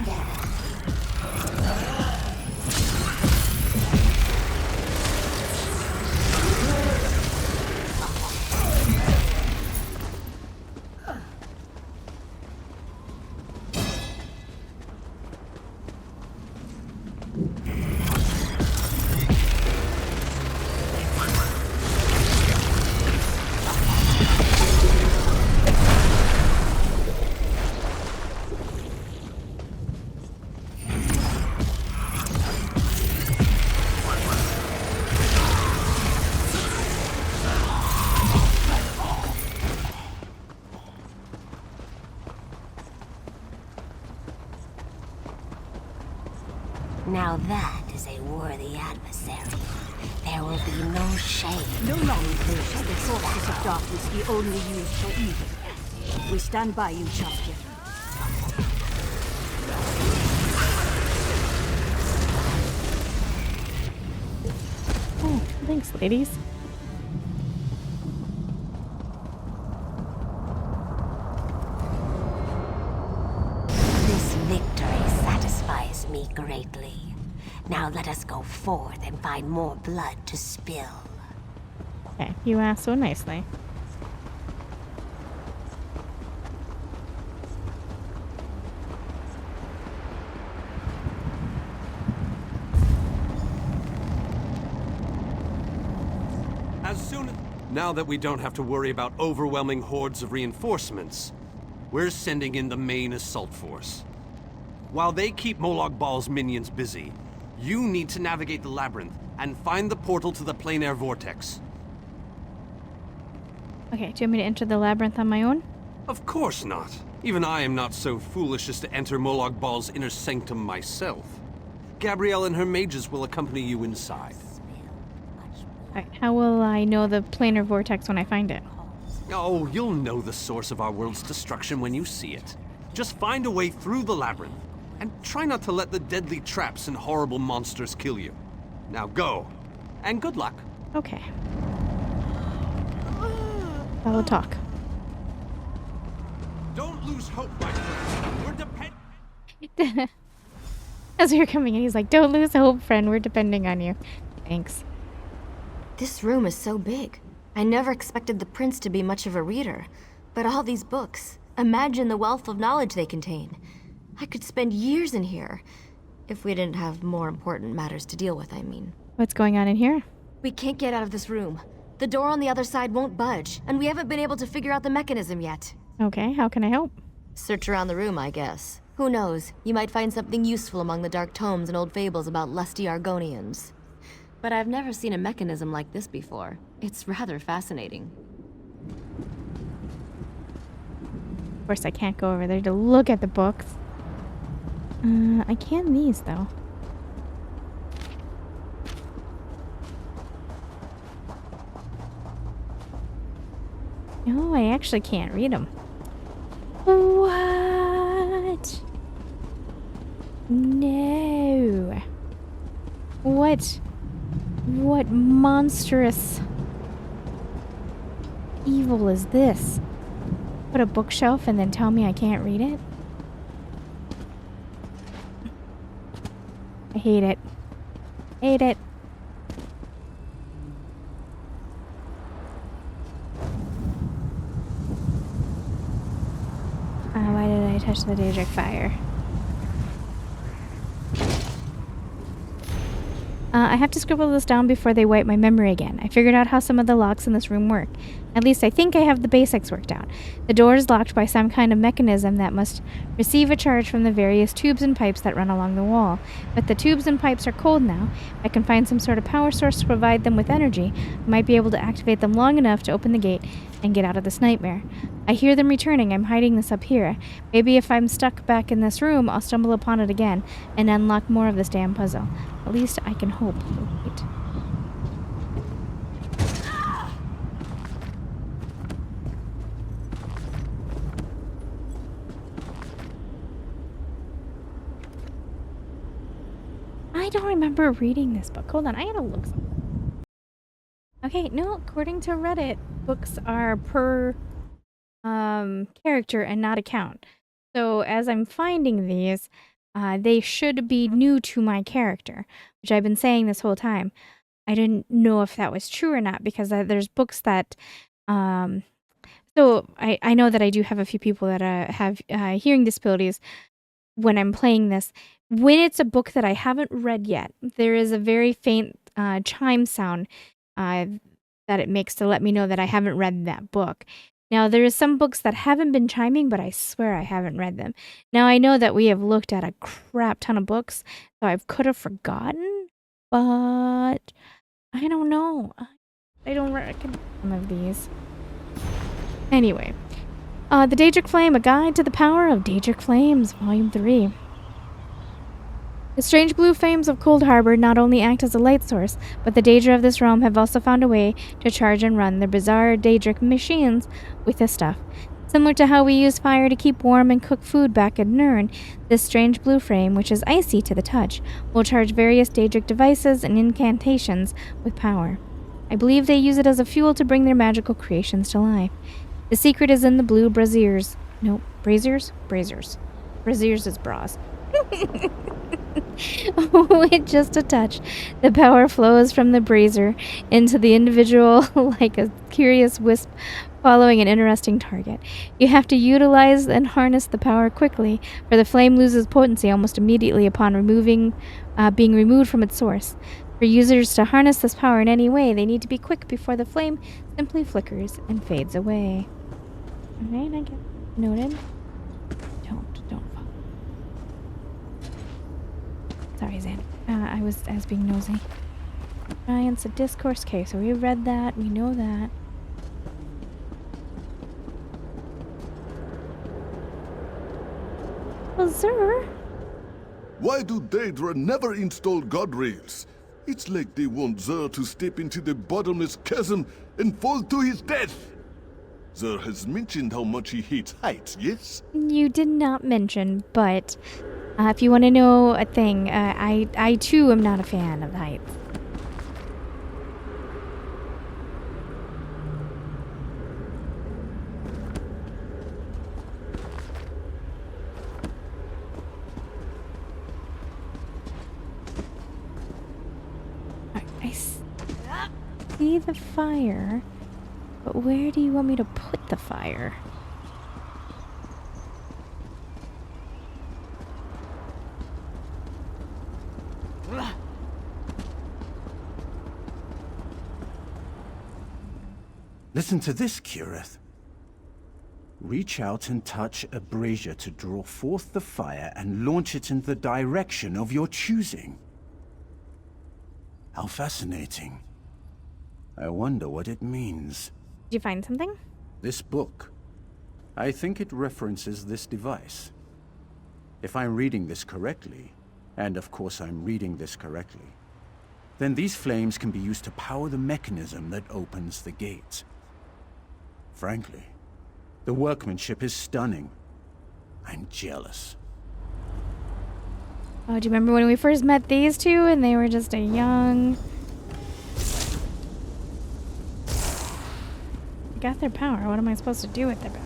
Now that is a worthy adversary. There will be no shame. No longer is the forces of darkness be only used for evil. We stand by you, champion. Oh, thanks, ladies. This victory satisfies me greatly. Now let us go forth and find more blood to spill. Okay, you asked so nicely. Now that we don't have to worry about overwhelming hordes of reinforcements, we're sending in the main assault force. While they keep Molag Bal's minions busy, you need to navigate the labyrinth and find the portal to the plain air vortex. Okay, do you want me to enter the labyrinth on my own? Of course not. Even I am not so foolish as to enter Molag Bal's inner sanctum myself. Gabrielle and her mages will accompany you inside. Alright, how will I know the planar vortex when I find it? Oh, you'll know the source of our world's destruction when you see it. Just find a way through the labyrinth, and try not to let the deadly traps and horrible monsters kill you. Now go, and good luck. Okay. I will talk. Don't lose hope, my friend. We're depending. As we were coming in, he's like, "Don't lose hope, friend. We're depending on you." Thanks. This room is so big. I never expected the prince to be much of a reader. But all these books, imagine the wealth of knowledge they contain. I could spend years in here. If we didn't have more important matters to deal with, I mean. What's going on in here? We can't get out of this room. The door on the other side won't budge, and we haven't been able to figure out the mechanism yet. Okay, how can I help? Search around the room, I guess. Who knows? You might find something useful among the dark tomes and old fables about lusty Argonians. But I've never seen a mechanism like this before. It's rather fascinating. Of course, I can't go over there to look at the books. I can these, though. No, I actually can't read them. What? No. What? What monstrous evil is this? Put a bookshelf and then tell me I can't read it? I hate it. Hate it. Why did I touch the Daedric fire? I have to scribble this down before they wipe my memory again. I figured out how some of the locks in this room work. At least I think I have the basics worked out. The door is locked by some kind of mechanism that must receive a charge from the various tubes and pipes that run along the wall. But the tubes and pipes are cold now. If I can find some sort of power source to provide them with energy, I might be able to activate them long enough to open the gate and get out of this nightmare. I hear them returning. I'm hiding this up here. Maybe if I'm stuck back in this room, I'll stumble upon it again and unlock more of this damn puzzle. At least I can hope. Wait. I I don't remember reading this book. Hold on, I gotta look something. Okay, no, according to Reddit, books are per character and not account. So as I'm finding these, they should be new to my character, which I've been saying this whole time. I didn't know if that was true or not because there's books that, so I know that I do have a few people that have hearing disabilities when I'm playing this. When it's a book that I haven't read yet, there is a very faint chime sound that it makes to let me know that I haven't read that book. Now, there is some books that haven't been chiming, but I swear I haven't read them. Now, I know that we have looked at a crap ton of books, so I could have forgotten, but I don't know. I don't reckon some of these. Anyway, The Daedric Flame, A Guide to the Power of Daedric Flames, Volume 3. The strange blue flames of Cold Harbor not only act as a light source, but the Daedra of this realm have also found a way to charge and run their bizarre Daedric machines with this stuff. Similar to how we use fire to keep warm and cook food back at Nirn, this strange blue flame, which is icy to the touch, will charge various Daedric devices and incantations with power. I believe they use it as a fuel to bring their magical creations to life. The secret is in the blue braziers. No, braziers? Braziers. Braziers is bras. With just a touch, the power flows from the brazier into the individual like a curious wisp following an interesting target. You have to utilize and harness the power quickly, for the flame loses potency almost immediately upon being removed from its source. For users to harness this power in any way, they need to be quick before the flame simply flickers and fades away. Alright, I get noted. Don't fall. Sorry, Xander. I was being nosy. Giants of Discourse. Okay, so we read that. We know that. Well, sir. Why do Daedra never install guardrails? It's like they want Xur to step into the bottomless chasm and fall to his death. Xur has mentioned how much he hates heights, yes? You did not mention, but if you want to know a thing, I too am not a fan of heights. I see the fire, but where do you want me to put the fire? Listen to this, Cureth. Reach out and touch a brazier to draw forth the fire and launch it in the direction of your choosing. How fascinating. I wonder what it means. Did you find something? This book. I think it references this device. If I'm reading this correctly, and of course I'm reading this correctly, then these flames can be used to power the mechanism that opens the gates. Frankly, the workmanship is stunning. I'm jealous. Oh, do you remember when we first met these two and they were just a young... I got their power. What am I supposed to do with their power?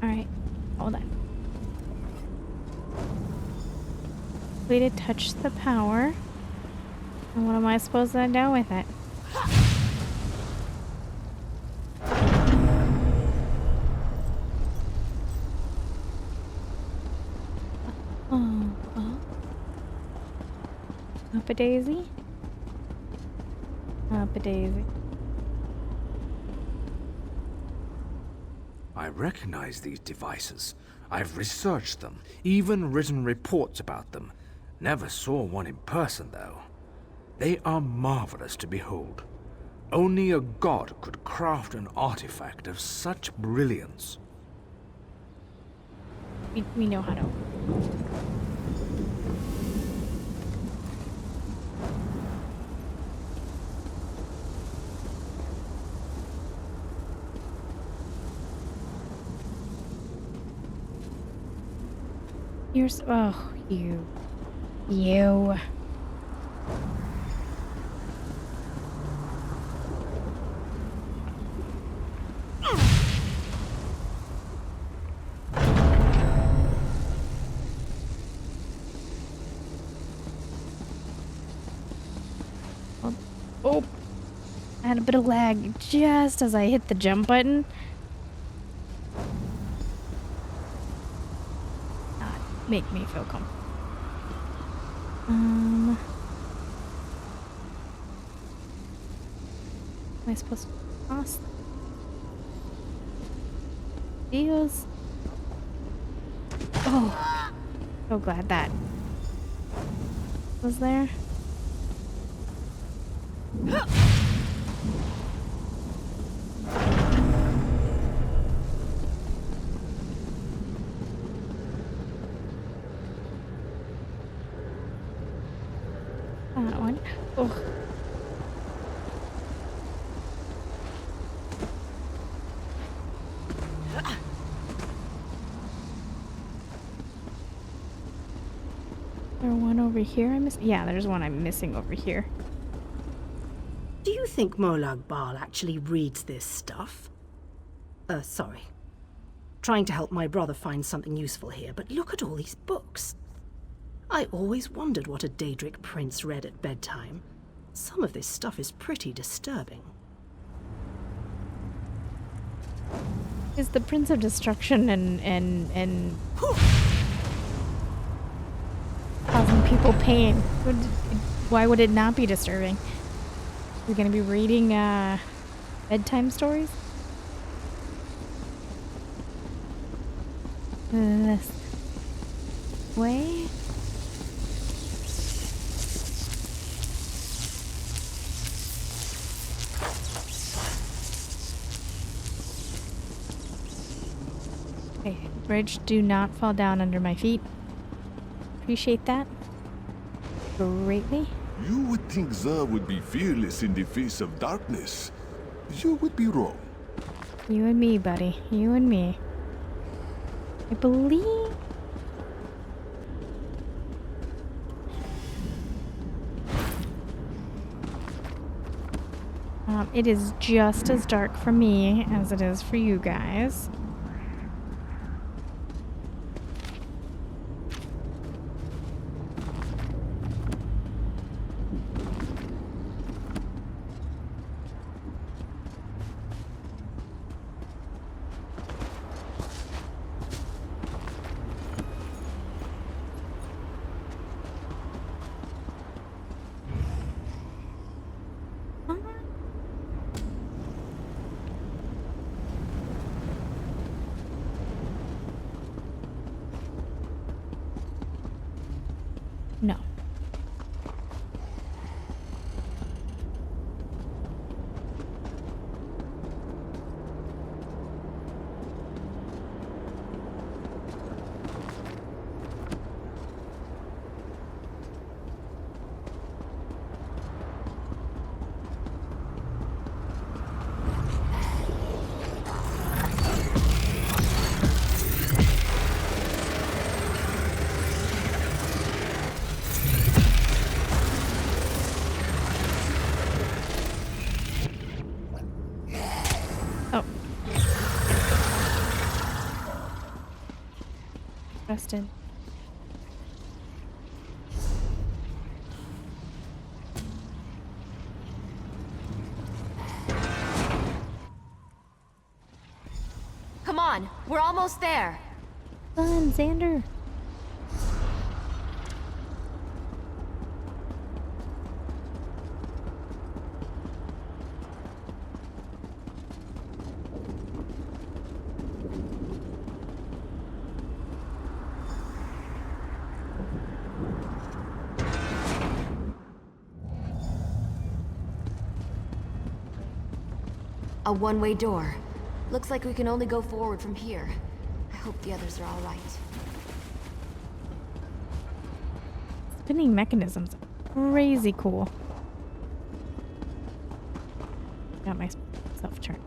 Alright, hold on. We did touch the power. And what am I supposed to do with it? Up a daisy? Up a daisy. I recognize these devices. I've researched them, even written reports about them. Never saw one in person, though. They are marvelous to behold. Only a god could craft an artifact of such brilliance. We know how to. You're so, oh, you. Oh, I had a bit of lag just as I hit the jump button. Not make me feel comfortable. Am I supposed to cross? Feels. Oh, so glad that was there. That one. Oh. There one over here I missed? Yeah, there's one I'm missing over here. Do you think Molag Bal actually reads this stuff? Sorry. Trying to help my brother find something useful here, but look at all these books. I always wondered what a Daedric prince read at bedtime. Some of this stuff is pretty disturbing. Is the Prince of Destruction and causing people pain? Why would it not be disturbing? We're gonna be reading bedtime stories? This way? Okay, bridge, do not fall down under my feet. Appreciate that greatly. You would think Xur would be fearless in the face of darkness. You would be wrong. You and me, buddy. You and me. I believe... it is just as dark for me as it is for you guys. No. Trusted. Come on, we're almost there. Fun, Xander. A one-way door. Looks like we can only go forward from here. I hope the others are all right. Spinning mechanisms. Crazy cool. Got myself turned.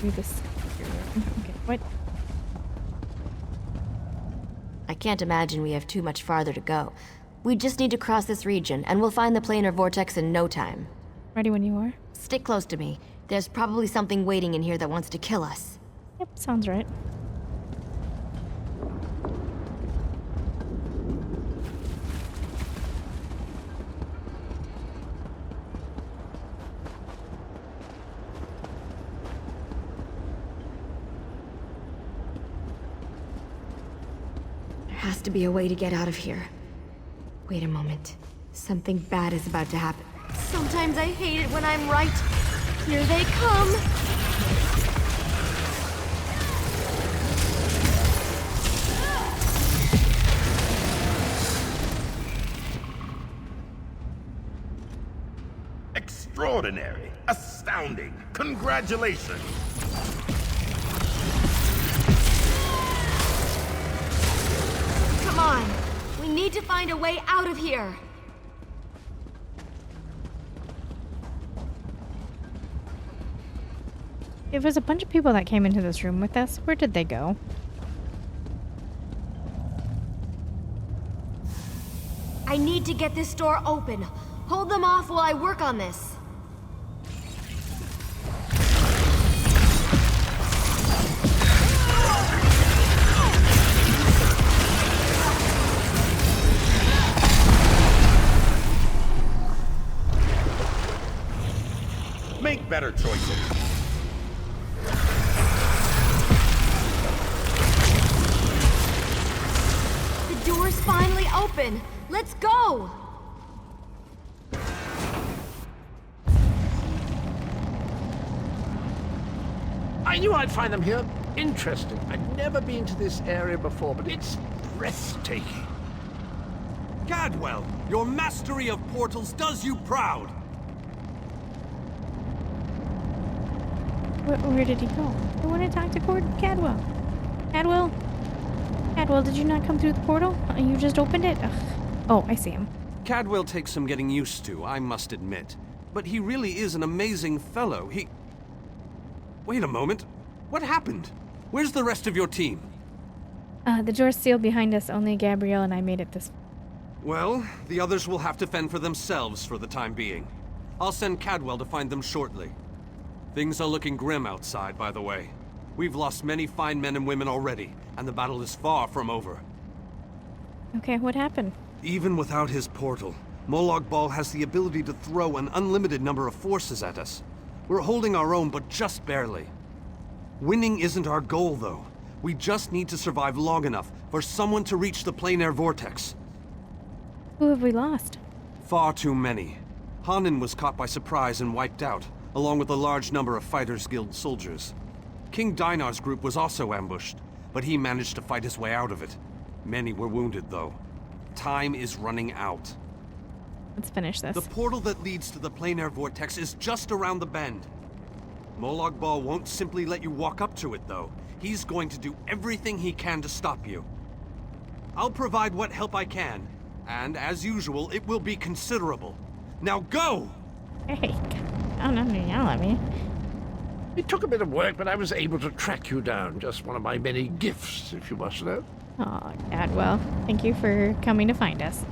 Do this. Okay. What? I can't imagine we have too much farther to go. We just need to cross this region, and we'll find the planar vortex in no time. Ready when you are. Stick close to me. There's probably something waiting in here that wants to kill us. Yep, sounds right. There has to be a way to get out of here. Wait a moment. Something bad is about to happen. Sometimes I hate it when I'm right. Here they come! Extraordinary. Astounding. Congratulations. Come on! We need to find a way out of here! There was a bunch of people that came into this room with us. Where did they go? I need to get this door open. Hold them off while I work on this. Make better choices. The door's finally open. Let's go! I knew I'd find them here interesting. I'd never been to this area before, but it's breathtaking. Cadwell, your mastery of portals does you proud. Where did he go? I want to talk to Cadwell. Cadwell? Cadwell, did you not come through the portal? You just opened it? Ugh. Oh, I see him. Cadwell takes some getting used to, I must admit. But he really is an amazing fellow. Wait a moment. What happened? Where's the rest of your team? The door's sealed behind us. Only Gabrielle and I made it this. Well, the others will have to fend for themselves for the time being. I'll send Cadwell to find them shortly. Things are looking grim outside, by the way. We've lost many fine men and women already, and the battle is far from over. Okay, what happened? Even without his portal, Molag Bal has the ability to throw an unlimited number of forces at us. We're holding our own, but just barely. Winning isn't our goal, though. We just need to survive long enough for someone to reach the planar vortex. Who have we lost? Far too many. Hanan was caught by surprise and wiped out, along with a large number of Fighters Guild soldiers. King Dinar's group was also ambushed, but he managed to fight his way out of it. Many were wounded, though. Time is running out. Let's finish this. The portal that leads to the planar vortex is just around the bend. Molag Bal won't simply let you walk up to it, though. He's going to do everything he can to stop you. I'll provide what help I can, and as usual, it will be considerable. Now go! Hey, I don't know, yell at me. It took a bit of work, but I was able to track you down. Just one of my many gifts, if you must know. Aw, Cadwell, thank you for coming to find us.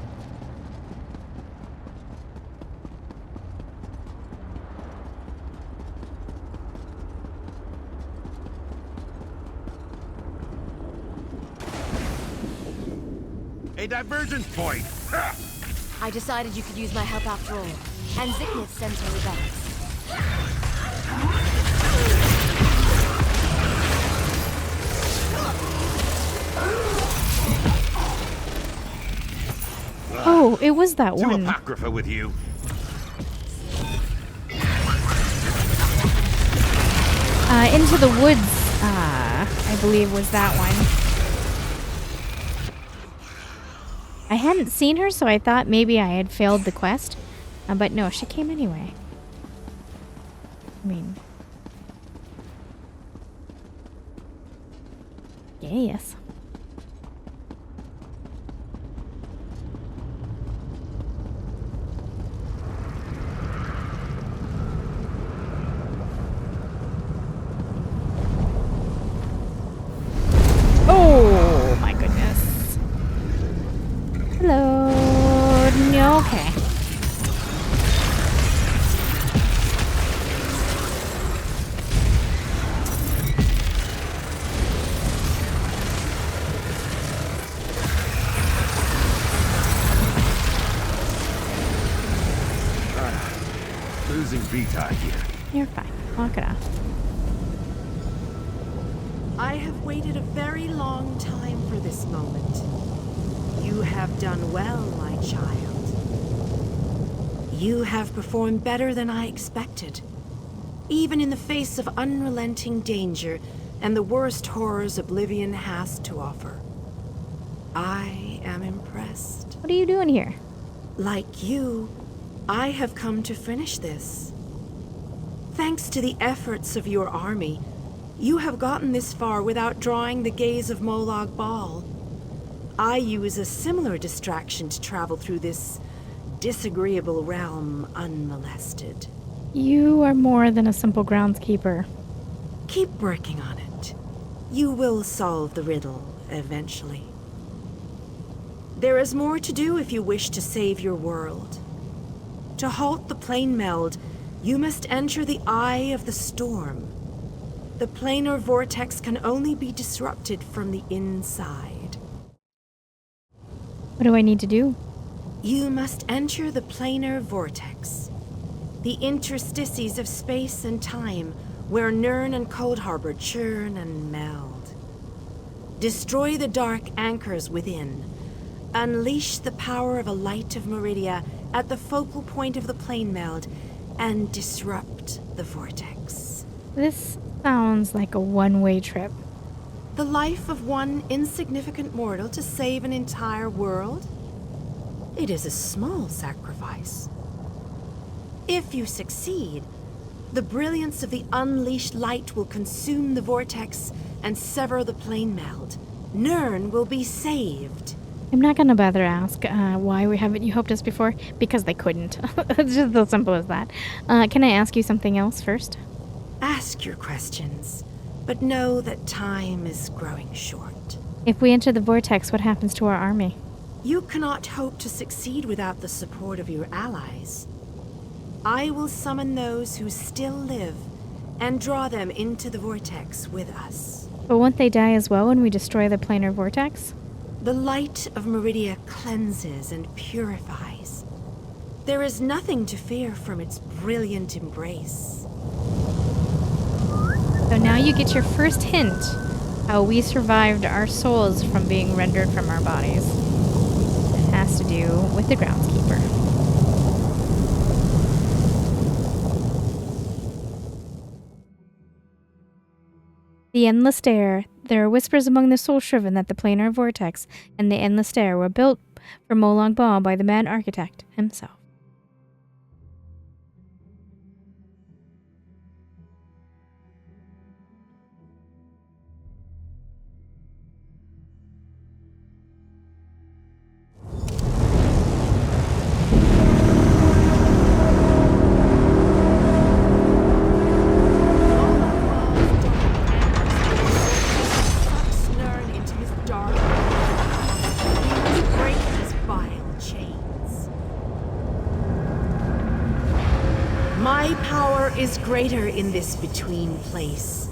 A divergence point! Ha! I decided you could use my help after all, and Ziknith sends her regards. Oh, it was that To one. Apocrypha with you. Into the Woods, I believe was that one. I hadn't seen her, so I thought maybe I had failed the quest. But no, she came anyway. I mean... yes. Okay. Losing Vita here. You're fine. Walk it off. I have waited a very long time for this moment. You have done well, my child. You have performed better than I expected. Even in the face of unrelenting danger and the worst horrors Oblivion has to offer. I am impressed. What are you doing here? Like you, I have come to finish this. Thanks to the efforts of your army, you have gotten this far without drawing the gaze of Molag Bal. I use a similar distraction to travel through this disagreeable realm unmolested. You are more than a simple groundskeeper. Keep working on it. You will solve the riddle eventually. There is more to do if you wish to save your world. To halt the plane meld, you must enter the eye of the storm. The planar vortex can only be disrupted from the inside. What do I need to do? You must enter the planar vortex, the interstices of space and time where Nirn and Cold Harbor churn and meld. Destroy the dark anchors within. Unleash the power of a light of Meridia at the focal point of the plane meld and disrupt the vortex. This sounds like a one-way trip. The life of one insignificant mortal to save an entire world? It is a small sacrifice. If you succeed, the brilliance of the unleashed light will consume the vortex and sever the plane meld. Nirn will be saved. I'm not gonna bother ask why haven't you helped us before, because they couldn't. It's just as simple as that. Can I ask you something else first? Ask your questions, but know that time is growing short. If we enter the vortex, what happens to our army? You cannot hope to succeed without the support of your allies. I will summon those who still live and draw them into the vortex with us. But won't they die as well when we destroy the planar vortex? The light of Meridia cleanses and purifies. There is nothing to fear from its brilliant embrace. So now you get your first hint how we survived our souls from being rendered from our bodies. It has to do with the groundskeeper. The Endless Stair. There are whispers among the soul-shriven that the planar vortex and the Endless Stair were built for Molag Bal by the mad architect himself. Is greater in this between place.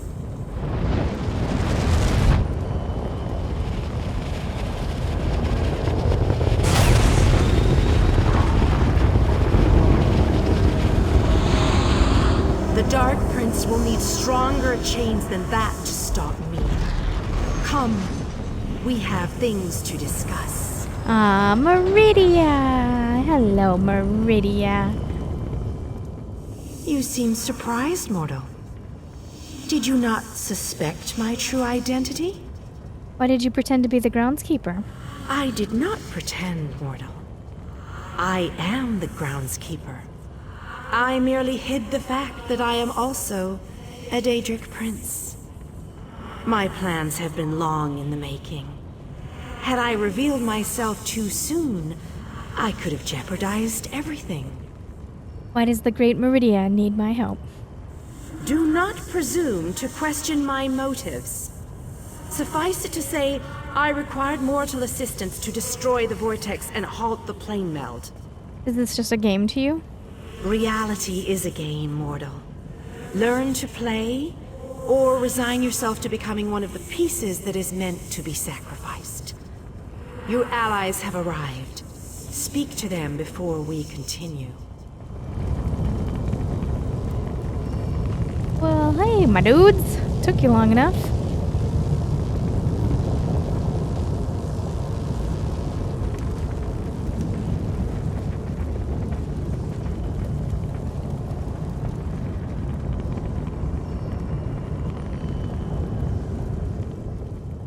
The Dark Prince will need stronger chains than that to stop me. Come, we have things to discuss. Ah, Meridia! Hello, Meridia. You seem surprised, mortal. Did you not suspect my true identity? Why did you pretend to be the groundskeeper? I did not pretend, mortal. I am the groundskeeper. I merely hid the fact that I am also a Daedric prince. My plans have been long in the making. Had I revealed myself too soon, I could have jeopardized everything. Why does the great Meridia need my help? Do not presume to question my motives. Suffice it to say, I required mortal assistance to destroy the vortex and halt the plane meld. Is this just a game to you? Reality is a game, mortal. Learn to play, or resign yourself to becoming one of the pieces that is meant to be sacrificed. Your allies have arrived. Speak to them before we continue. Well, hey, my dudes. Took you long enough.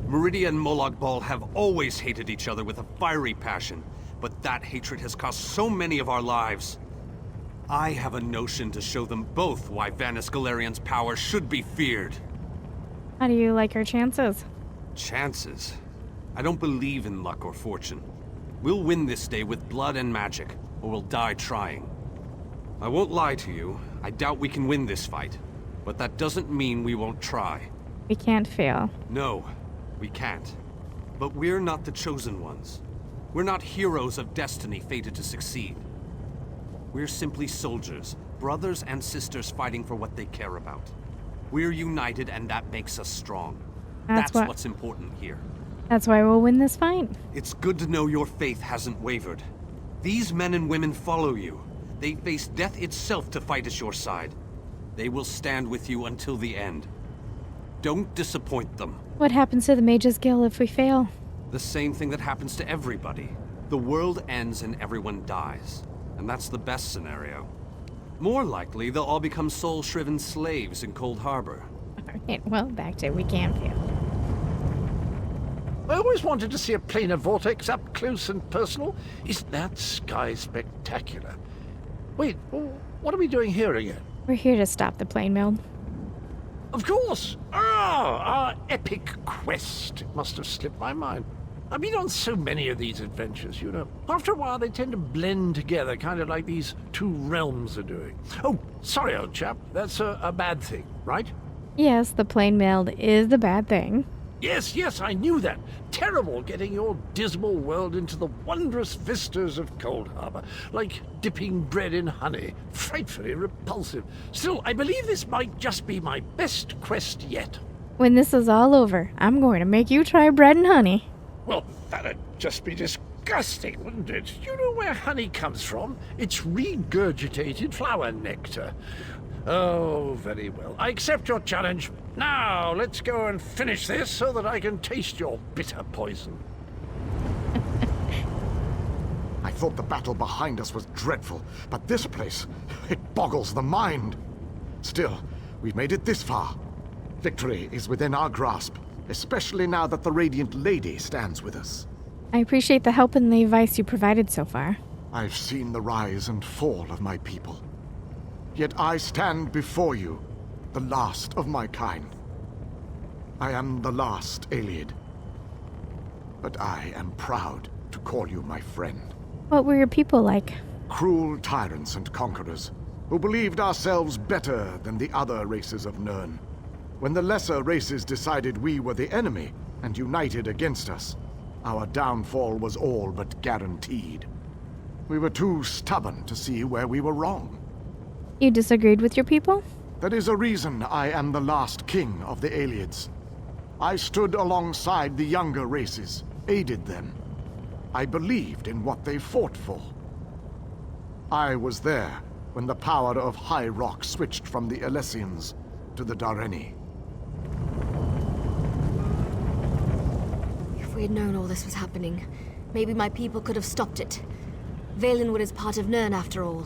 Meridia and Molag Bal have always hated each other with a fiery passion, but that hatred has cost so many of our lives. I have a notion to show them both why Vanus Galarian's power should be feared. How do you like our chances? Chances? I don't believe in luck or fortune. We'll win this day with blood and magic, or we'll die trying. I won't lie to you, I doubt we can win this fight, but that doesn't mean we won't try. We can't fail. No, we can't. But we're not the chosen ones. We're not heroes of destiny fated to succeed. We're simply soldiers, brothers and sisters fighting for what they care about. We're united and that makes us strong. That's what's important here. That's why we'll win this fight. It's good to know your faith hasn't wavered. These men and women follow you. They face death itself to fight at your side. They will stand with you until the end. Don't disappoint them. What happens to the Mages Guild if we fail? The same thing that happens to everybody. The world ends and everyone dies. And that's the best scenario. More likely, they'll all become soul-shriven slaves in Cold Harbor. Alright, well, back to we can fail. I always wanted to see a planar vortex up close and personal. Isn't that sky spectacular? Wait, what are we doing here again? We're here to stop the plane meld. Of course! Our epic quest. It must have slipped my mind. I've been on so many of these adventures, you know. After a while, they tend to blend together, kind of like these two realms are doing. Oh, sorry, old chap. That's a bad thing, right? Yes, the plane meld is the bad thing. Yes, I knew that. Terrible getting your dismal world into the wondrous vistas of Cold Harbor, like dipping bread in honey. Frightfully repulsive. Still, I believe this might just be my best quest yet. When this is all over, I'm going to make you try bread and honey. Well, that'd just be disgusting, wouldn't it? You know where honey comes from? It's regurgitated flower nectar. Oh, very well. I accept your challenge. Now, let's go and finish this so that I can taste your bitter poison. I thought the battle behind us was dreadful, but this place, it boggles the mind. Still, we've made it this far. Victory is within our grasp, especially now that the Radiant Lady stands with us. I appreciate the help and the advice you provided so far. I've seen the rise and fall of my people. Yet I stand before you, the last of my kind. I am the last Ayleid. But I am proud to call you my friend. What were your people like? Cruel tyrants and conquerors, who believed ourselves better than the other races of Nirn. When the lesser races decided we were the enemy and united against us, our downfall was all but guaranteed. We were too stubborn to see where we were wrong. You disagreed with your people? That is a reason I am the last king of the Ayleids. I stood alongside the younger races, aided them. I believed in what they fought for. I was there when the power of High Rock switched from the Alessians to the Dareni. If we had known all this was happening, maybe my people could have stopped it. Valenwood is part of Nirn after all.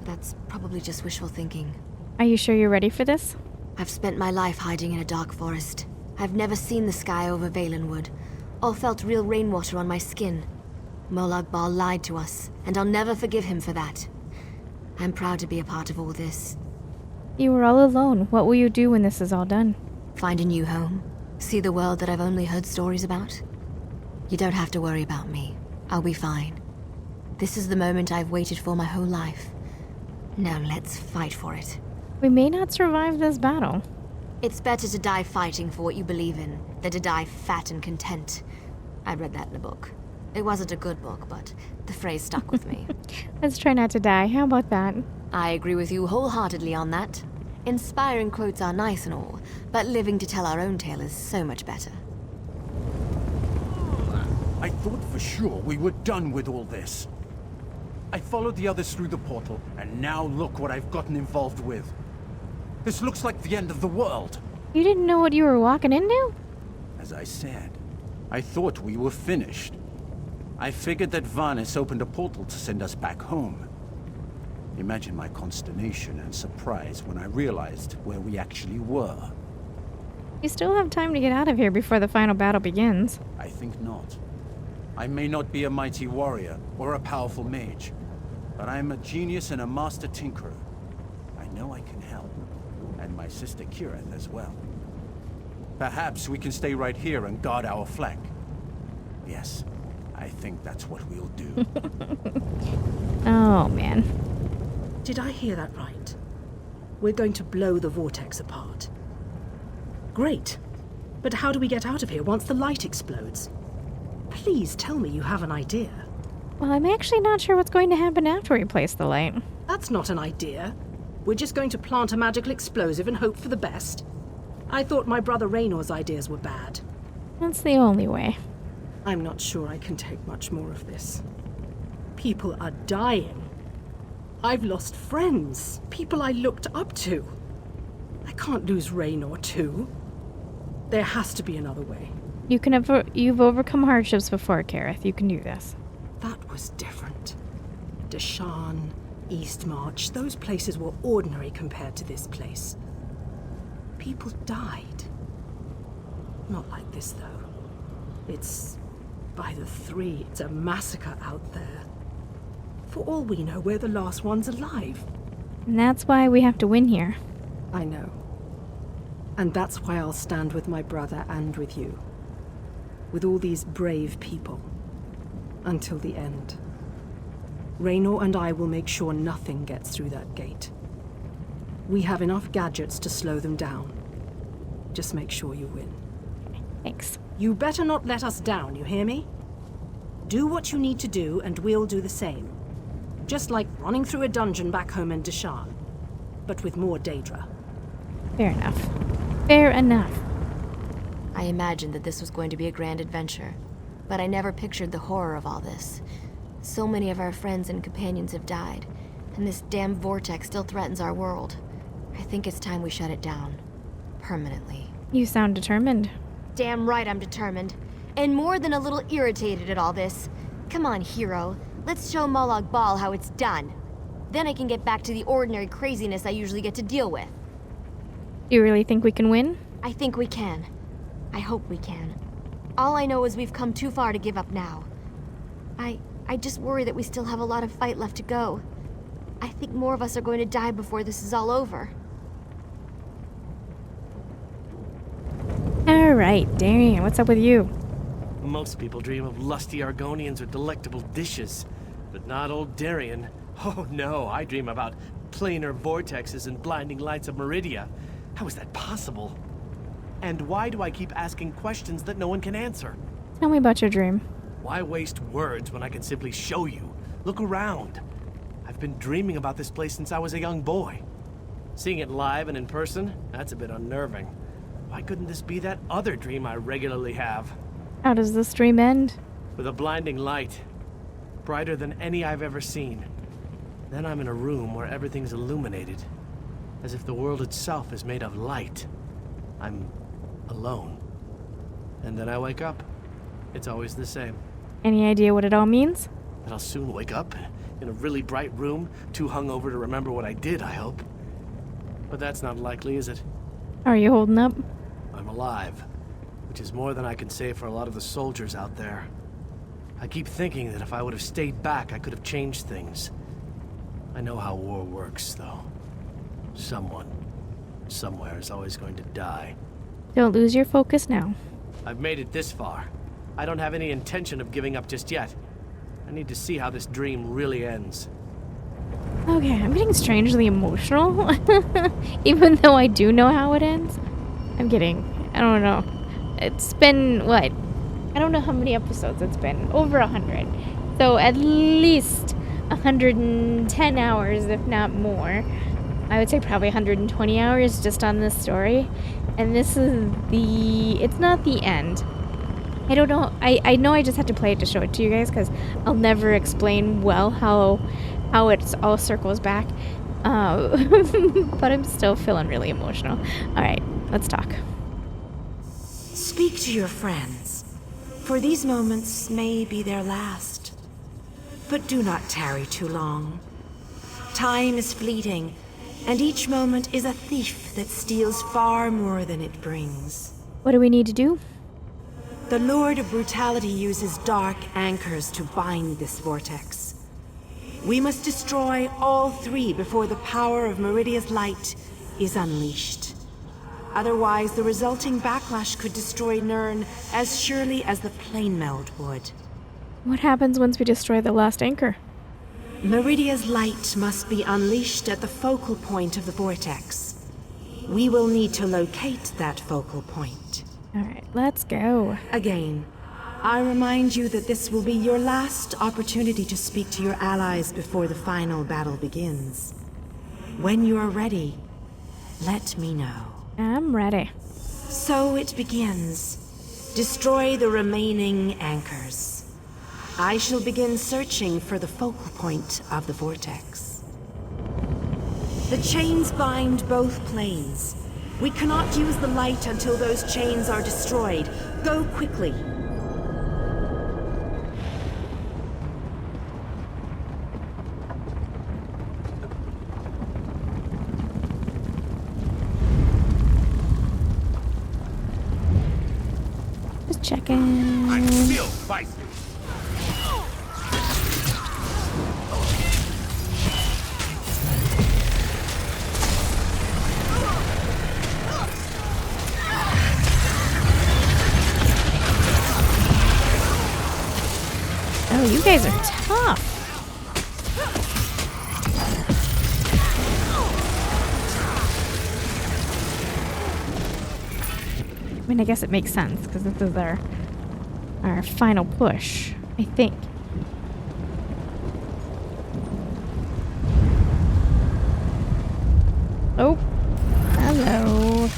That's probably just wishful thinking. Are you sure you're ready for this? I've spent my life hiding in a dark forest. I've never seen the sky over Valenwood, or felt real rainwater on my skin. Molag Bal lied to us, and I'll never forgive him for that. I'm proud to be a part of all this. You were all alone. What will you do when this is all done? Find a new home. See the world that I've only heard stories about. You don't have to worry about me. I'll be fine. This is the moment I've waited for my whole life. Now let's fight for it. We may not survive this battle. It's better to die fighting for what you believe in than to die fat and content. I read that in a book. It wasn't a good book, but the phrase stuck with me. Let's try not to die. How about that? I agree with you wholeheartedly on that. Inspiring quotes are nice and all, but living to tell our own tale is so much better. I thought for sure we were done with all this. I followed the others through the portal, and now look what I've gotten involved with. This looks like the end of the world. You didn't know what you were walking into? As I said, I thought we were finished. I figured that Vanis opened a portal to send us back home. Imagine my consternation and surprise when I realized where we actually were. You still have time to get out of here before the final battle begins. I think not. I may not be a mighty warrior or a powerful mage, but I am a genius and a master tinkerer. I know I can help, and my sister Kirith as well. Perhaps we can stay right here and guard our flank. Yes, I think that's what we'll do. Oh, man. Did I hear that right? We're going to blow the vortex apart. Great. But how do we get out of here once the light explodes? Please tell me you have an idea. Well, I'm actually not sure what's going to happen after we place the light. That's not an idea. We're just going to plant a magical explosive and hope for the best. I thought my brother Raynor's ideas were bad. That's the only way. I'm not sure I can take much more of this. People are dying. I've lost friends, people I looked up to. I can't lose Raynor too. There has to be another way. You've overcome hardships before, Kareth. You can do this. That was different. Deshaan, Eastmarch, those places were ordinary compared to this place. People died. Not like this, though. It's by the three. It's a massacre out there. For all we know, we're the last ones alive. And that's why we have to win here. I know. And that's why I'll stand with my brother and with you. With all these brave people. Until the end. Raynor and I will make sure nothing gets through that gate. We have enough gadgets to slow them down. Just make sure you win. Thanks. You better not let us down, you hear me? Do what you need to do, and we'll do the same. Just like running through a dungeon back home in Deshaan. But with more Daedra. Fair enough. Fair enough. I imagined that this was going to be a grand adventure, but I never pictured the horror of all this. So many of our friends and companions have died, and this damn vortex still threatens our world. I think it's time we shut it down. Permanently. You sound determined. Damn right I'm determined. And more than a little irritated at all this. Come on, hero. Let's show Molag Bal how it's done. Then I can get back to the ordinary craziness I usually get to deal with. You really think we can win? I think we can. I hope we can. All I know is we've come too far to give up now. I just worry that we still have a lot of fight left to go. I think more of us are going to die before this is all over. Alright, Darian, what's up with you? Most people dream of lusty Argonians or delectable dishes, but not old Darian. Oh no, I dream about planar vortexes and blinding lights of Meridia. How is that possible? And why do I keep asking questions that no one can answer? Tell me about your dream. Why waste words when I can simply show you? Look around. I've been dreaming about this place since I was a young boy. Seeing it live and in person, that's a bit unnerving. Why couldn't this be that other dream I regularly have? How does this dream end? With a blinding light. Brighter than any I've ever seen. Then I'm in a room where everything's illuminated. As if the world itself is made of light. I'm alone. And then I wake up. It's always the same. Any idea what it all means? That I'll soon wake up in a really bright room, too hungover to remember what I did, I hope. But that's not likely, is it? Are you holding up? I'm alive, which is more than I can say for a lot of the soldiers out there. I keep thinking that if I would have stayed back, I could have changed things. I know how war works, though. Someone, somewhere is always going to die. Don't lose your focus now. I've made it this far. I don't have any intention of giving up just yet. I need to see how this dream really ends. Okay, I'm getting strangely emotional. Even though I do know how it ends. I don't know. It's been, what, I don't know how many episodes it's been. Over 100. So at least 110 hours, if not more. I would say probably 120 hours just on this story. And this is it's not the end. I don't know. I know I just have to play it to show it to you guys because I'll never explain well how it all circles back. But I'm still feeling really emotional. All right, let's talk. Speak to your friends, for these moments may be their last. But do not tarry too long. Time is fleeting, and each moment is a thief that steals far more than it brings. What do we need to do? The Lord of Brutality uses dark anchors to bind this vortex. We must destroy all three before the power of Meridia's light is unleashed. Otherwise, the resulting backlash could destroy Nirn as surely as the plane meld would. What happens once we destroy the last anchor? Meridia's light must be unleashed at the focal point of the vortex. We will need to locate that focal point. Alright, let's go. Again, I remind you that this will be your last opportunity to speak to your allies before the final battle begins. When you are ready, let me know. I'm ready. So it begins. Destroy the remaining anchors. I shall begin searching for the focal point of the vortex. The chains bind both planes. We cannot use the light until those chains are destroyed. Go quickly. Just checking. I'm still feisty. Oh, you guys are tough. I mean, I guess it makes sense because this is our final push, I think. Oh, hello.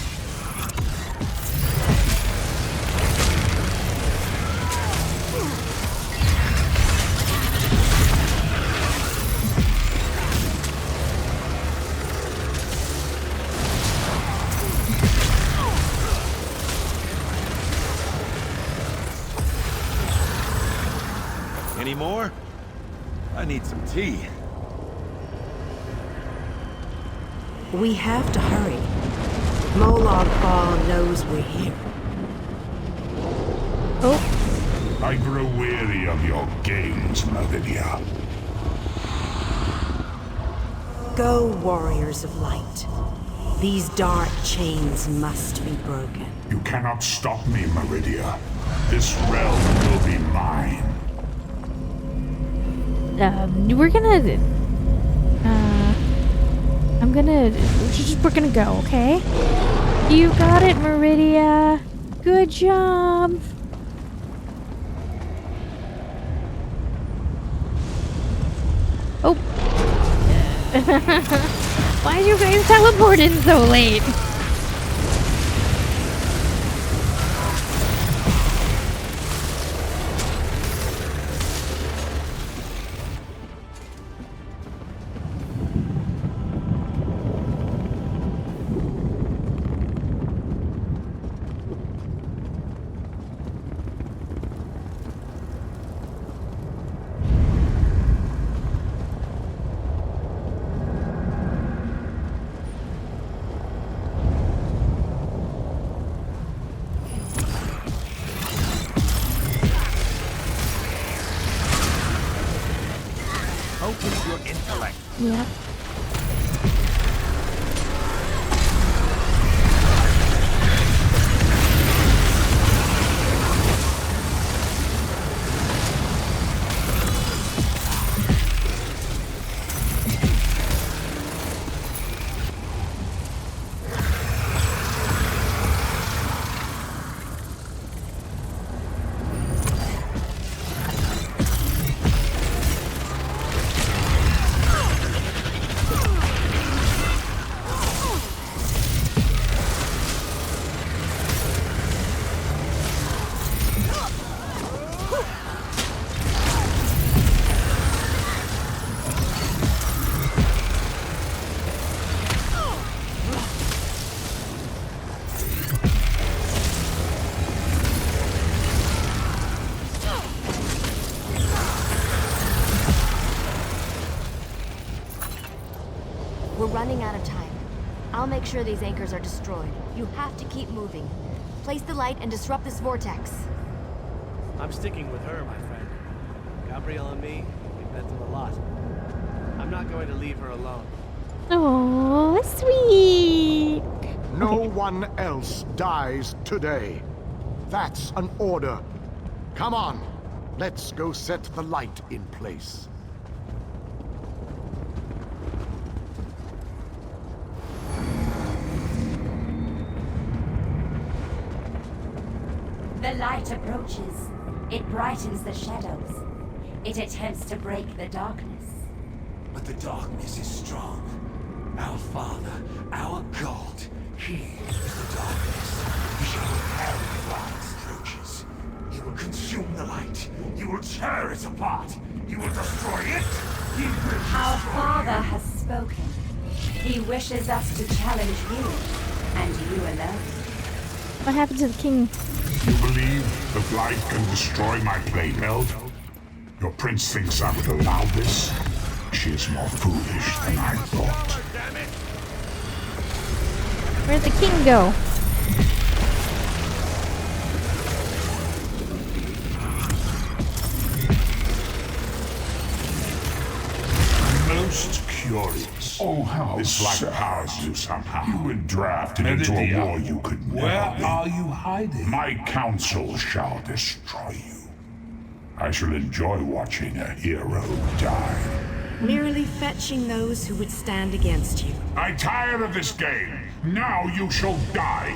Any more? I need some tea. We have to hurry. Molag Bal knows we're here. Oh. I grow weary of your games, Meridia. Go, warriors of light. These dark chains must be broken. You cannot stop me, Meridia. This realm will be mine. We're gonna go, okay? You got it, Meridia. Good job. Oh. Why did you guys teleport in so late? Focus your intellect. Yeah. We're running out of time. I'll make sure these anchors are destroyed. You have to keep moving. Place the light and disrupt this vortex. I'm sticking with her, my friend. Gabrielle and me, we've been through a lot. I'm not going to leave her alone. Oh, sweet. No one else dies today. That's an order. Come on, let's go set the light in place. The light approaches. It brightens the shadows. It attempts to break the darkness. But the darkness is strong. Our Father, our God, He is the darkness. He shall repel the light's approaches. He will consume the light. He will tear it apart. He will destroy it. He will Our destroy Father it. has spoken. He wishes us to challenge you, and you alone. What happened to the king? You believe the light can destroy my playbelt? Your prince thinks I would allow this? She is more foolish than I thought. Where'd the king go? Most curious. Oh, how this light powers you somehow. You were drafted into a war you could never win. Where are you hiding? My council shall destroy you. I shall enjoy watching a hero die. Merely fetching those who would stand against you. I'm tired of this game. Now you shall die.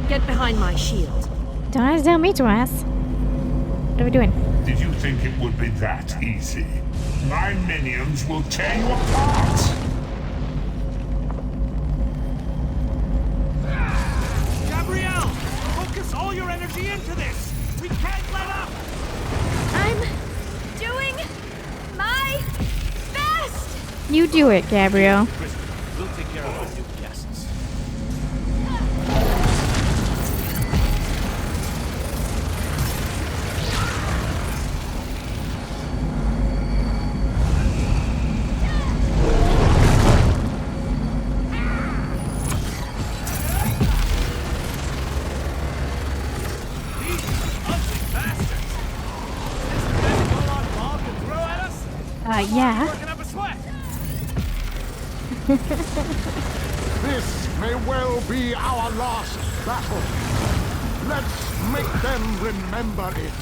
Get behind my shield. Don't have to tell me twice. What are we doing? Did you think it would be that easy? My minions will tear you apart. Gabrielle, focus all your energy into this. We can't let up. I'm doing my best. You do it, Gabrielle. We'll take care of the new guests. Yeah. This may well be our last battle. Let's make them remember it.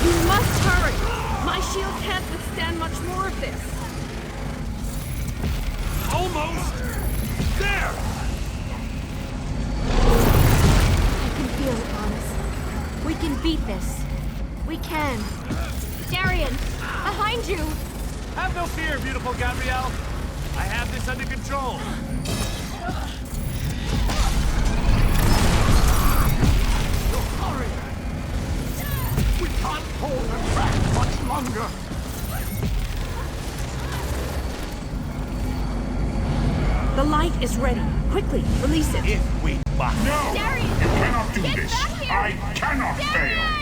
You must hurry! My shield can't withstand much more of this. Almost there! I can feel it, Honest. We can beat this. We can. Darian, behind you! Have no fear, beautiful Gabrielle. I have this under control. Hurry! We can't hold them back much longer. The light is ready. Quickly, release it. If we must. No! Darian! You cannot do Get this! back here! I cannot fail! Darian!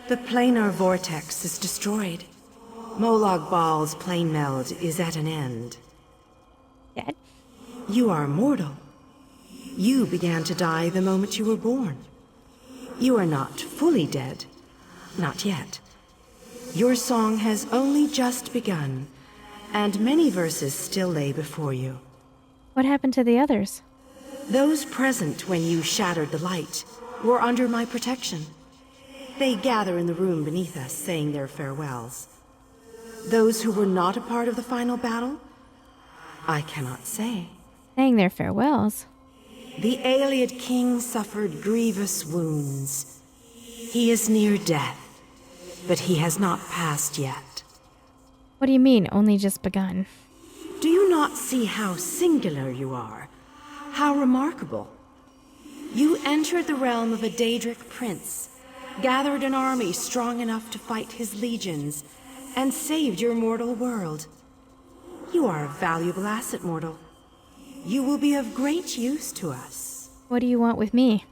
The planar vortex is destroyed. Molag Bal's plane meld is at an end. Dead? You are mortal. You began to die the moment you were born. You are not fully dead. Not yet. Your song has only just begun, and many verses still lay before you. What happened to the others? Those present when you shattered the light were under my protection. They gather in the room beneath us, saying their farewells. Those who were not a part of the final battle? I cannot say. Saying their farewells. The Ayleid king suffered grievous wounds. He is near death, but he has not passed yet. What do you mean, only just begun? Do you not see how singular you are? How remarkable? You entered the realm of a Daedric prince, gathered an army strong enough to fight his legions, and saved your mortal world. You are a valuable asset, mortal. You will be of great use to us. What do you want with me?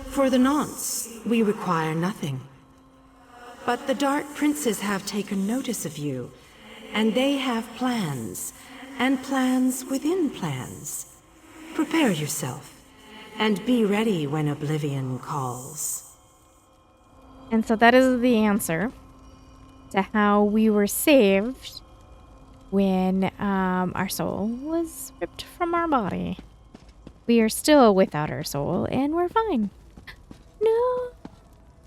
For the nonce, we require nothing. But the Dark Princes have taken notice of you, and they have plans, and plans within plans. Prepare yourself, and be ready when Oblivion calls. And so that is the answer to how we were saved when our soul was ripped from our body. We are still without our soul, and we're fine. No,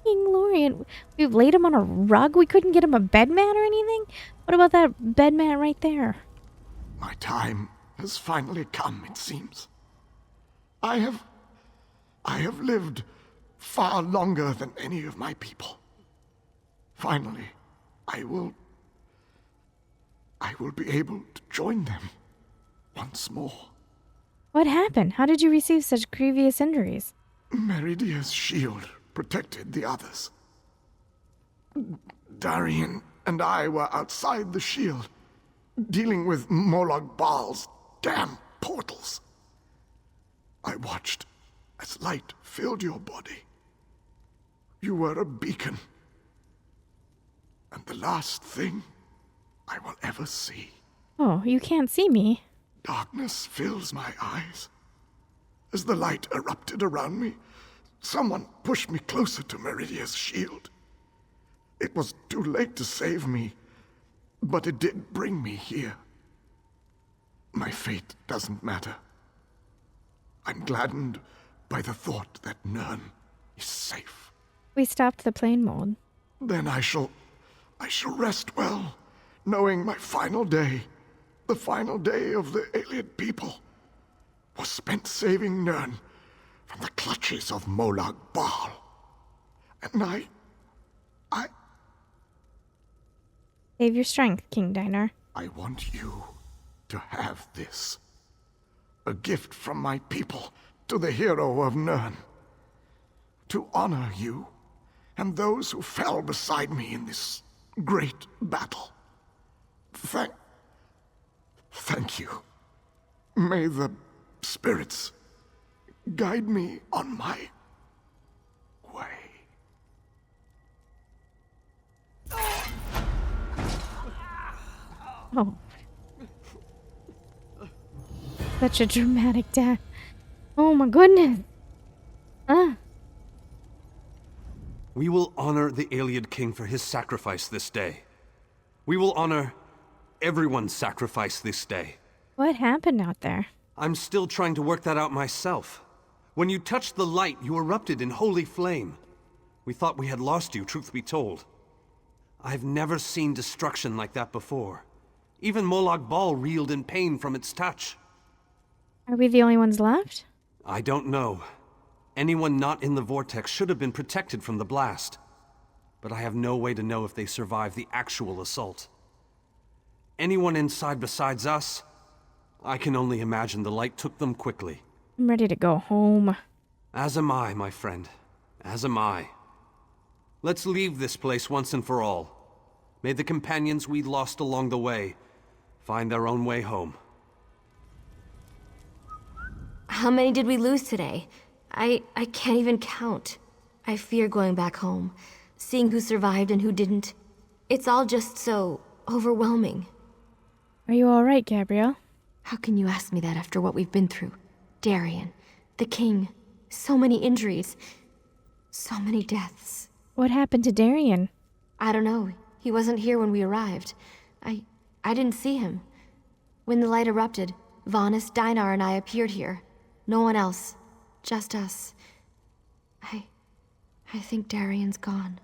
King Lorien. We've laid him on a rug. We couldn't get him a bed mat or anything. What about that bed mat right there? My time has finally come, it seems. I have lived far longer than any of my people. Finally, I will be able to join them once more. What happened? How did you receive such grievous injuries? Meridia's shield protected the others. Darian and I were outside the shield, dealing with Molag Baal's damn portals. I watched as light filled your body. You were a beacon, and the last thing I will ever see. Oh, you can't see me. Darkness fills my eyes. As the light erupted around me, someone pushed me closer to Meridia's shield. It was too late to save me, but it did bring me here. My fate doesn't matter. I'm gladdened by the thought that Nirn is safe. We stopped the plane mold. Then I shall rest well, knowing my final day, the final day of the Ayleid people, was spent saving Nirn from the clutches of Molag Bal. And I... Save your strength, King Dinar. I want you to have this. A gift from my people to the hero of Nirn. To honor you and those who fell beside me in this great battle. Thank you. May the spirits guide me on my way. Oh. Such a dramatic death. Oh my goodness. We will honor the Ayleid king for his sacrifice this day. We will honor everyone's sacrifice this day. What happened out there? I'm still trying to work that out myself. When you touched the light, you erupted in holy flame. We thought we had lost you, truth be told. I've never seen destruction like that before. Even Molag Bal reeled in pain from its touch. Are we the only ones left? I don't know. Anyone not in the vortex should have been protected from the blast. But I have no way to know if they survived the actual assault. Anyone inside besides us? I can only imagine the light took them quickly. I'm ready to go home. As am I, my friend. As am I. Let's leave this place once and for all. May the companions we lost along the way find their own way home. How many did we lose today? I can't even count. I fear going back home, seeing who survived and who didn't. It's all just so overwhelming. Are you all right, Gabrielle? How can you ask me that after what we've been through? Darian, the king, so many injuries, so many deaths. What happened to Darian? I don't know. He wasn't here when we arrived. I didn't see him. When the light erupted, Vanis, Dinar, and I appeared here. No one else. Just us. I think Darian's gone.